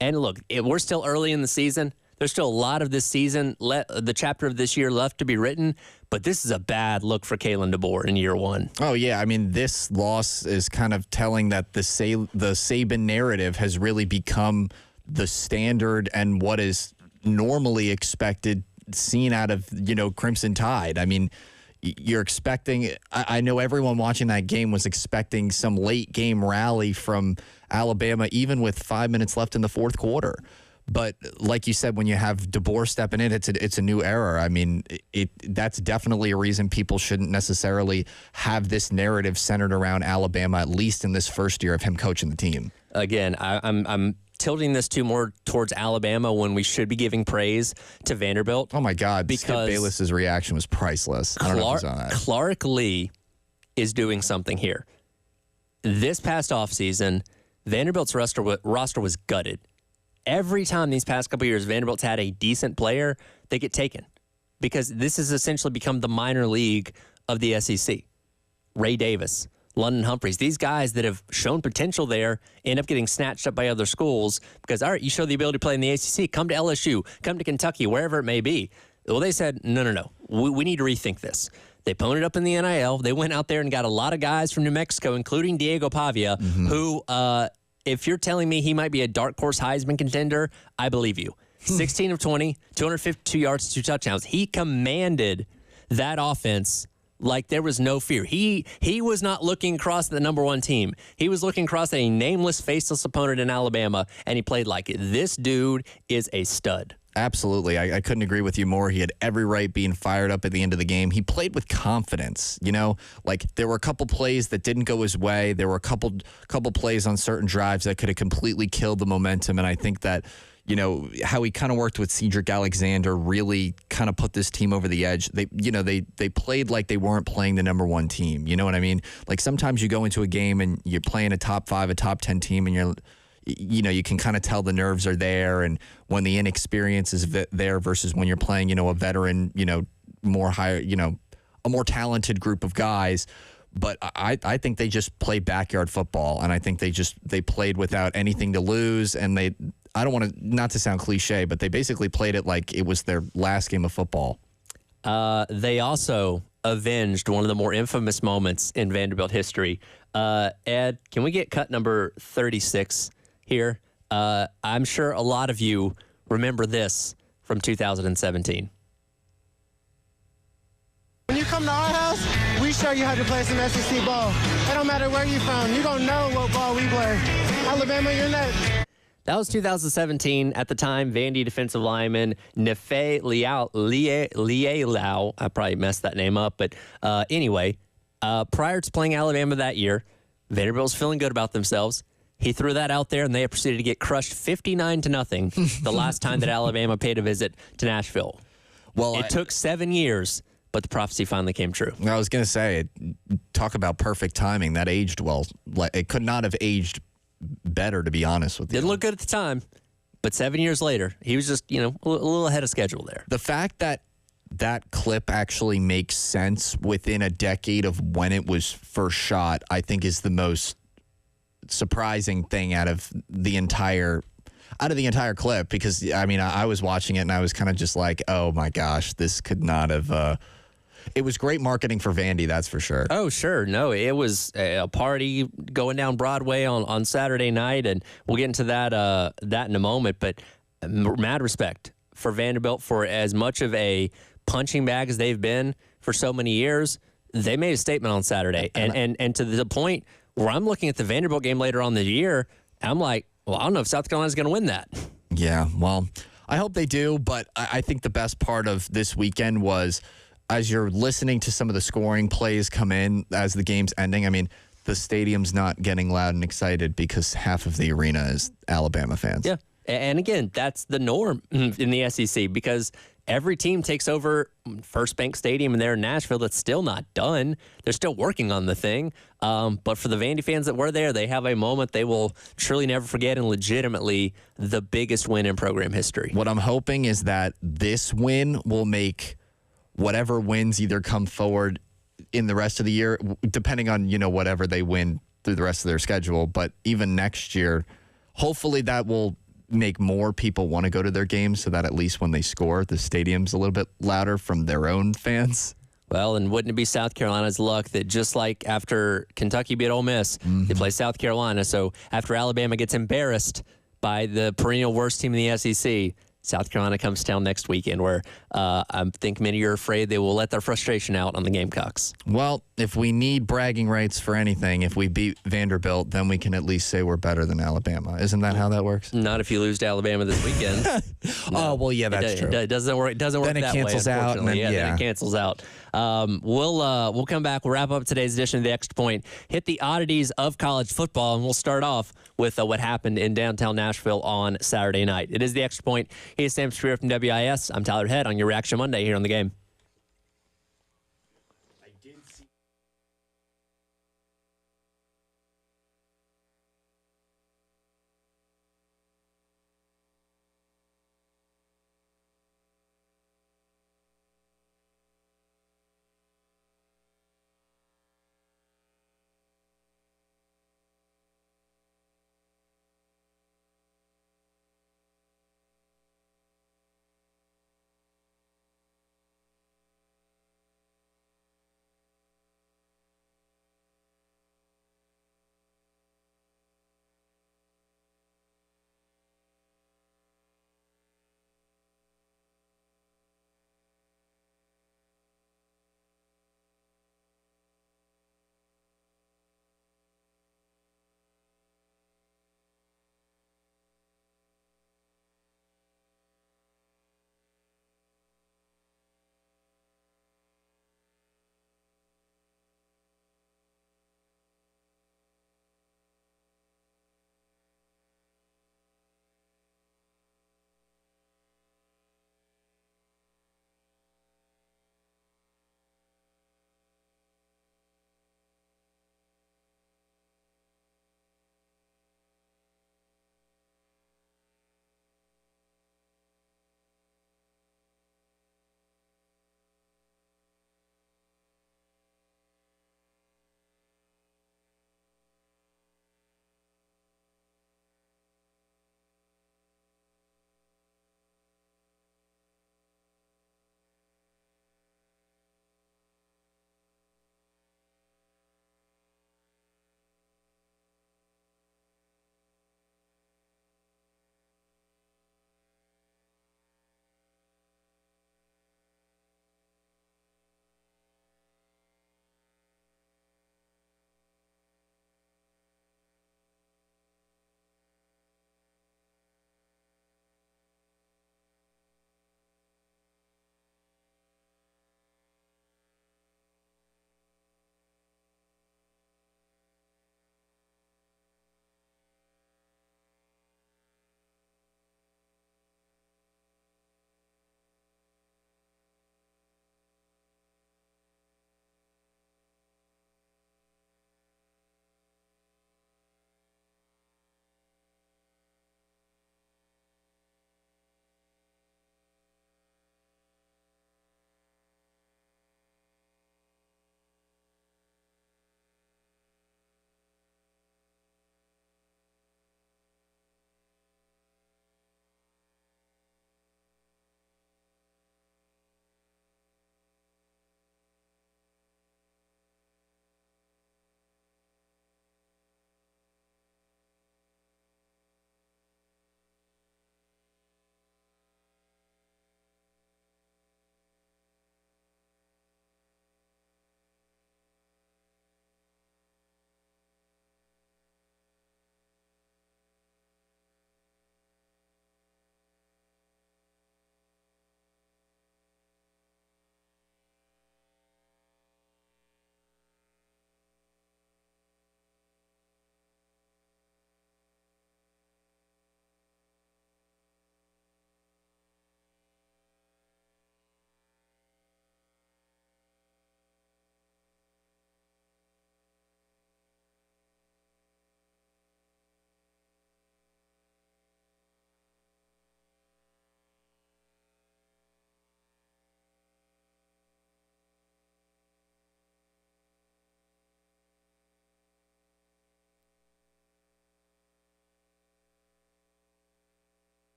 And look, we're still early in the season. There's still a lot of this season, the chapter of this year left to be written, but this is a bad look for Kalen DeBoer in year 1. Oh, yeah. I mean, this loss is kind of telling that the Saban narrative has really become the standard and what is normally expected seen out of, Crimson Tide. I mean, you're expecting, I know everyone watching that game was expecting some late game rally from Alabama, even with 5 minutes left in the fourth quarter. But like you said, when you have DeBoer stepping in, it's a new era. I mean, that's definitely a reason people shouldn't necessarily have this narrative centered around Alabama, at least in this first year of him coaching the team. Again, I'm tilting this more towards Alabama when we should be giving praise to Vanderbilt. Oh my God, Skip Bayless's reaction was priceless. I don't know if you saw that. Clark Lee is doing something here. This past offseason, Vanderbilt's roster was gutted. Every time these past couple of years Vanderbilt's had a decent player, they get taken because this has essentially become the minor league of the SEC. Ray Davis, London Humphreys, these guys that have shown potential there end up getting snatched up by other schools because, all right, you show the ability to play in the ACC, come to LSU, come to Kentucky, wherever it may be. Well, they said, no. We need to rethink this. They pwned it up in the NIL. They went out there and got a lot of guys from New Mexico, including Diego Pavia, who if you're telling me he might be a dark horse Heisman contender, I believe you. 16 of 20, 252 yards, 2 touchdowns. He commanded that offense like there was no fear. He was not looking across the number one team. He was looking across a nameless, faceless opponent in Alabama, and he played like it. This dude is a stud. Absolutely. I couldn't agree with you more. He had every right being fired up at the end of the game. He played with confidence, like there were a couple plays that didn't go his way. There were a couple plays on certain drives that could have completely killed the momentum. And I think that, how he kind of worked with Cedric Alexander really kind of put this team over the edge. They played like they weren't playing the number one team. You know what I mean? Like sometimes you go into a game and you're playing a top 5, a top 10 team and you can kind of tell the nerves are there, and when the inexperience is there versus when you're playing, a veteran, more higher, a more talented group of guys. But I think they just play backyard football, and I think they played without anything to lose, and I don't want to, not to sound cliche, but they basically played it like it was their last game of football. They also avenged one of the more infamous moments in Vanderbilt history. Ed, can we get cut number 36 here? I'm sure a lot of you remember this from 2017. When you come to our house, we show you how to play some SEC ball. It don't matter where you're from. You're going to know what ball we play. Alabama, you're next. That was 2017. At the time, Vandy defensive lineman Nefe Lielau, I probably messed that name up, but anyway, prior to playing Alabama that year, Vanderbilt was feeling good about themselves. He threw that out there, and they proceeded to get crushed 59-0 the last time that Alabama paid a visit to Nashville. Well, it took 7 years, but the prophecy finally came true. I was going to say, talk about perfect timing. That aged well. It could not have aged better, to be honest with you. Didn't look good at the time, but 7 years later, he was just, a little ahead of schedule there. The fact that that clip actually makes sense within a decade of when it was first shot, I think is the most surprising thing out of the entire clip, because I was watching it and I was kind of just like, oh my gosh, this could not have it was great marketing for Vandy, that's for sure. Oh, sure. No, it was a party going down Broadway on Saturday night, and we'll get into that in a moment. But mad respect for Vanderbilt for as much of a punching bag as they've been for so many years. They made a statement on Saturday, and to the point where I'm looking at the Vanderbilt game later on in the year, I'm like, well, I don't know if South Carolina's going to win that. Yeah, well, I hope they do, but I think the best part of this weekend was, as you're listening to some of the scoring plays come in as the game's ending, the stadium's not getting loud and excited because half of the arena is Alabama fans. Yeah, and again, that's the norm in the SEC because every team takes over First Bank Stadium and they're in Nashville. That's still not done. They're still working on the thing. But for the Vandy fans that were there, they have a moment they will truly never forget, and legitimately the biggest win in program history. What I'm hoping is that this win will make whatever wins either come forward in the rest of the year, depending on, whatever they win through the rest of their schedule. But even next year, hopefully that will make more people want to go to their games so that at least when they score, the stadium's a little bit louder from their own fans. Well, and wouldn't it be South Carolina's luck that just like after Kentucky beat Ole Miss, they play South Carolina. So after Alabama gets embarrassed by the perennial worst team in the SEC. South Carolina comes to town next weekend, where I think many are afraid they will let their frustration out on the Gamecocks. Well, if we need bragging rights for anything, if we beat Vanderbilt, then we can at least say we're better than Alabama. Isn't that how that works? Not if you lose to Alabama this weekend. Oh, well, yeah, that's true. It doesn't work. It doesn't work Then it that cancels way, out, and then, unfortunately. Then yeah. it cancels out. We'll come back. We'll wrap up today's edition of the Extra Point. Hit the oddities of college football, and we'll start off with what happened in downtown Nashville on Saturday night. It is the Extra Point. He's Sam Shapiro from WIS. I'm Tyler Head on your Reaction Monday here on the Game.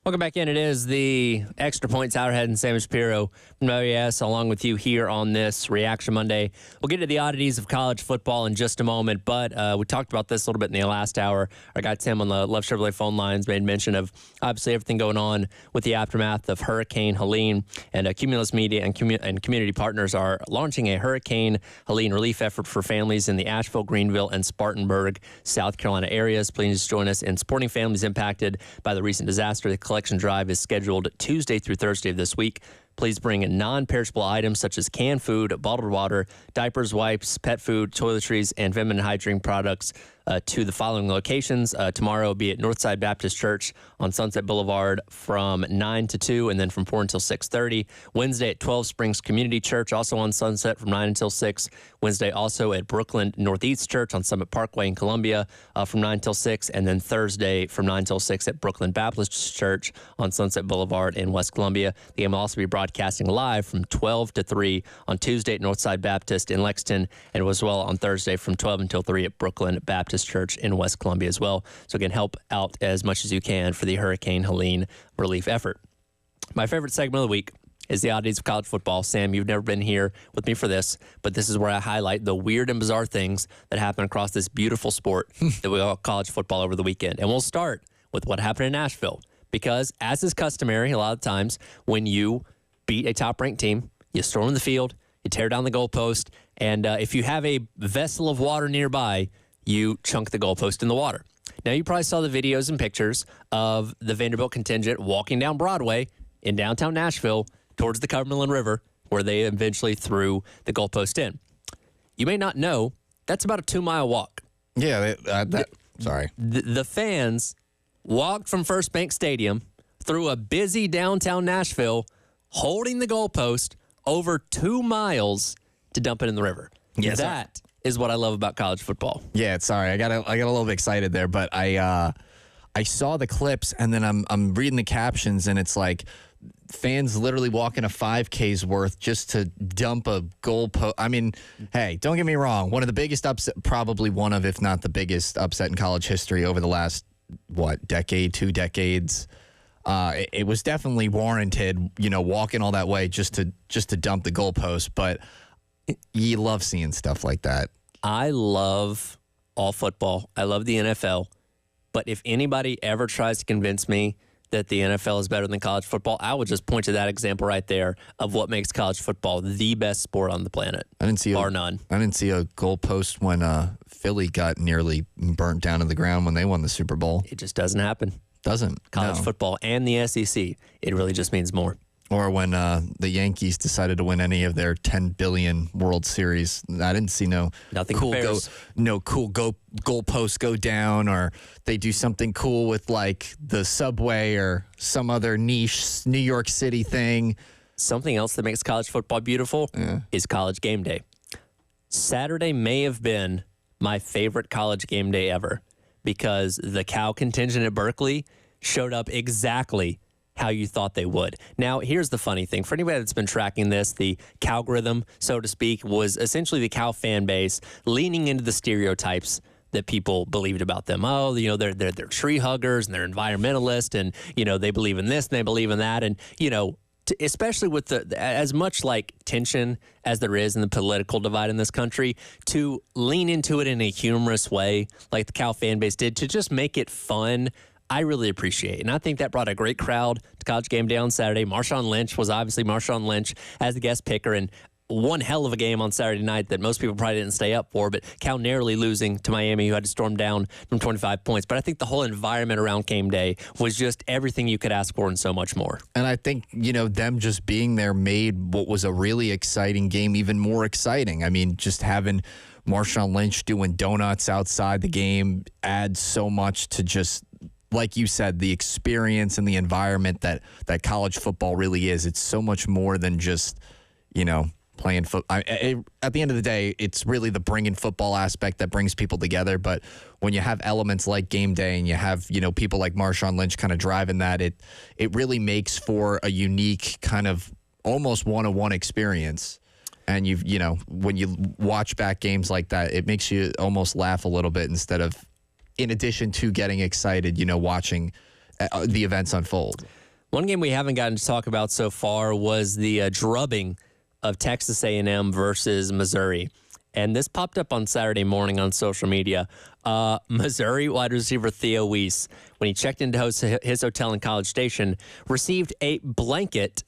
Welcome back in. It is the Extra Points Hourhead and Sam Shapiro from OES, along with you here on this Reaction Monday. We'll get to the oddities of college football in just a moment, but we talked about this a little bit in the last hour. Our guy Tim on the Love Chevrolet phone lines made mention of obviously everything going on with the aftermath of Hurricane Helene, and Cumulus Media and community partners are launching a Hurricane Helene relief effort for families in the Asheville, Greenville, and Spartanburg, South Carolina areas. Please join us in supporting families impacted by the recent disaster. The collection drive is scheduled Tuesday through Thursday of this week. Please bring non-perishable items such as canned food, bottled water, diapers, wipes, pet food, toiletries, and feminine hygiene products to the following locations. Tomorrow will be at Northside Baptist Church on Sunset Boulevard from 9 to 2 and then from 4 until 6:30. Wednesday at 12 Springs Community Church, also on Sunset from 9 until 6. Wednesday also at Brooklyn Northeast Church on Summit Parkway in Columbia from 9 till 6. And then Thursday from 9 till 6 at Brooklyn Baptist Church on Sunset Boulevard in West Columbia. The game will also be broadcasting live from 12 to 3 on Tuesday at Northside Baptist in Lexington, and as well on Thursday from 12 until 3 at Brooklyn Baptist Church in West Columbia as well. So again, help out as much as you can for the Hurricane Helene relief effort. My favorite segment of the week is the oddities of college football. Sam, you've never been here with me for this, but this is where I highlight the weird and bizarre things that happen across this beautiful sport that we call college football over the weekend. And we'll start with what happened in Nashville, because as is customary, a lot of times when you beat a top-ranked team, you storm the field, you tear down the goalpost, and if you have a vessel of water nearby, you chunk the goalpost in the water. Now, you probably saw the videos and pictures of the Vanderbilt contingent walking down Broadway in downtown Nashville towards the Cumberland River, where they eventually threw the goalpost in. You may not know, that's about a 2-mile walk. Yeah, sorry. The fans walked from First Bank Stadium through a busy downtown Nashville, holding the goalpost over 2 miles to dump it in the river. Yes, that is what I love about college football. Yeah, sorry, I got a little bit excited there, but I saw the clips and then I'm reading the captions and it's like fans literally walking a 5K's worth just to dump a goalpost. I mean, hey, don't get me wrong, one of the biggest upset, probably one of, if not the biggest upset in college history over the last decade, 2 decades. It was definitely warranted, walking all that way just to dump the goalpost. But you love seeing stuff like that. I love all football. I love the NFL. But if anybody ever tries to convince me that the NFL is better than college football, I would just point to that example right there of what makes college football the best sport on the planet. Bar none. I didn't see a goalpost when Philly got nearly burnt down to the ground when they won the Super Bowl. It just doesn't happen. College football and the SEC, it really just means more. Or when the Yankees decided to win any of their 10 billion World Series, I didn't see nothing cool goalposts go down, or they do something cool with like the subway or some other niche New York City thing. Something else that makes college football beautiful is College Game Day. Saturday may have been my favorite college game day ever because the Cal contingent at Berkeley showed up exactly how you thought they would. Now, here's the funny thing. For anybody that's been tracking this, the Calgorithm, so to speak, was essentially the Cal fan base leaning into the stereotypes that people believed about them. Oh, they're tree huggers and they're environmentalists and, they believe in this and they believe in that. And, especially with as much like tension as there is in the political divide in this country, to lean into it in a humorous way like the Cal fan base did, to just make it fun, I really appreciate it. And I think that brought a great crowd to College Game Day on Saturday. Marshawn Lynch was obviously Marshawn Lynch as the guest picker, and one hell of a game on Saturday night that most people probably didn't stay up for, but Cal narrowly losing to Miami, who had to storm down from 25 points. But I think the whole environment around game day was just everything you could ask for and so much more. And I think, them just being there made what was a really exciting game even more exciting. I mean, just having Marshawn Lynch doing donuts outside the game adds so much to just, like you said, the experience and the environment that college football really is. It's so much more than just, playing football. At the end of the day, it's really the bringing football aspect that brings people together. But when you have elements like game day and you have, people like Marshawn Lynch kind of driving that, it really makes for a unique kind of almost one-on-one experience. And when you watch back games like that, it makes you almost laugh a little bit instead of, in addition to getting excited, watching the events unfold. One game we haven't gotten to talk about so far was the drubbing of Texas A&M versus Missouri. And this popped up on Saturday morning on social media. Missouri wide receiver Theo Weiss, when he checked into his hotel in College Station, received a blanket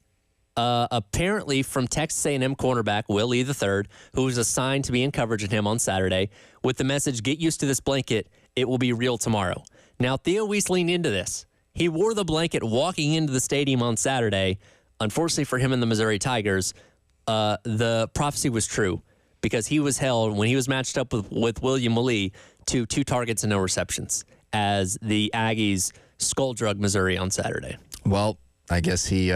apparently from Texas A&M cornerback Will Lee III, who was assigned to be in coverage of him on Saturday, with the message, "Get used to this blanket. It will be real tomorrow." Now, Theo Weiss leaned into this. He wore the blanket walking into the stadium on Saturday. Unfortunately for him and the Missouri Tigers, the prophecy was true, because he was held, when he was matched up with William Lee, to 2 targets and no receptions as the Aggies skull drug Missouri on Saturday. Well, I guess he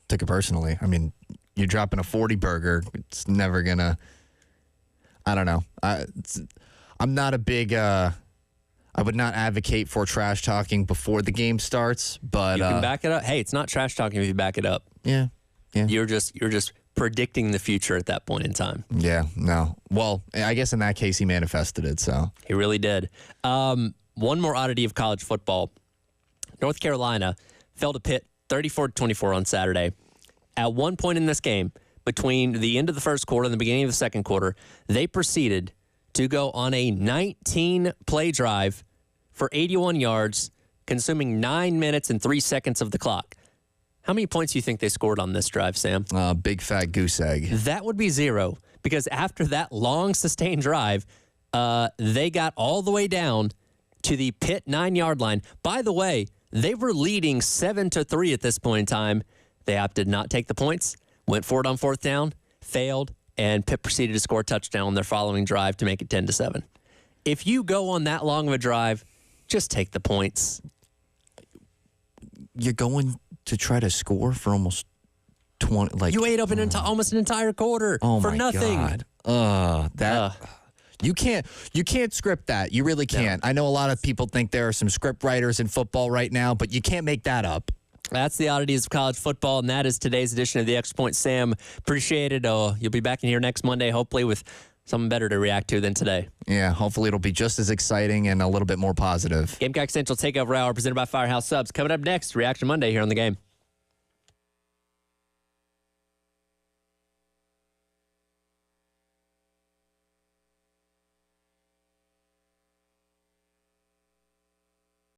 took it personally. I mean, you're dropping a 40 burger. It's never going to, I don't know. I'm not a big, I would not advocate for trash talking before the game starts, but. You can back it up. Hey, it's not trash talking if you back it up. Yeah. You're just predicting the future at that point in time. Yeah, no. Well, I guess in that case, he manifested it, so. He really did. One more oddity of college football. North Carolina fell to Pitt 34-24 on Saturday. At one point in this game, between the end of the first quarter and the beginning of the second quarter, they proceeded to go on a 19-play drive for 81 yards, consuming 9 minutes and 3 seconds of the clock. How many points do you think they scored on this drive, Sam? Big fat goose egg. That would be 0, because after that long, sustained drive, they got all the way down to the Pitt 9-yard line. By the way, they were leading 7-3 at this point in time. They opted not take the points, went for it on 4th down, failed, and Pitt proceeded to score a touchdown on their following drive to make it 10-7. If you go on that long of a drive, just take the points. You're going to try to score for almost 20, like you ate up almost an entire quarter for nothing. God. You can't script that. You really can't. No. I know a lot of people think there are some script writers in football right now, but you can't make that up. That's the oddities of college football, and that is today's edition of the Extra Point. Sam, appreciate it. You'll be back in here next Monday, hopefully with something better to react to than today. Yeah, hopefully it'll be just as exciting and a little bit more positive. Gamecock Central Takeover Hour presented by Firehouse Subs. Coming up next, Reaction Monday here on The Game.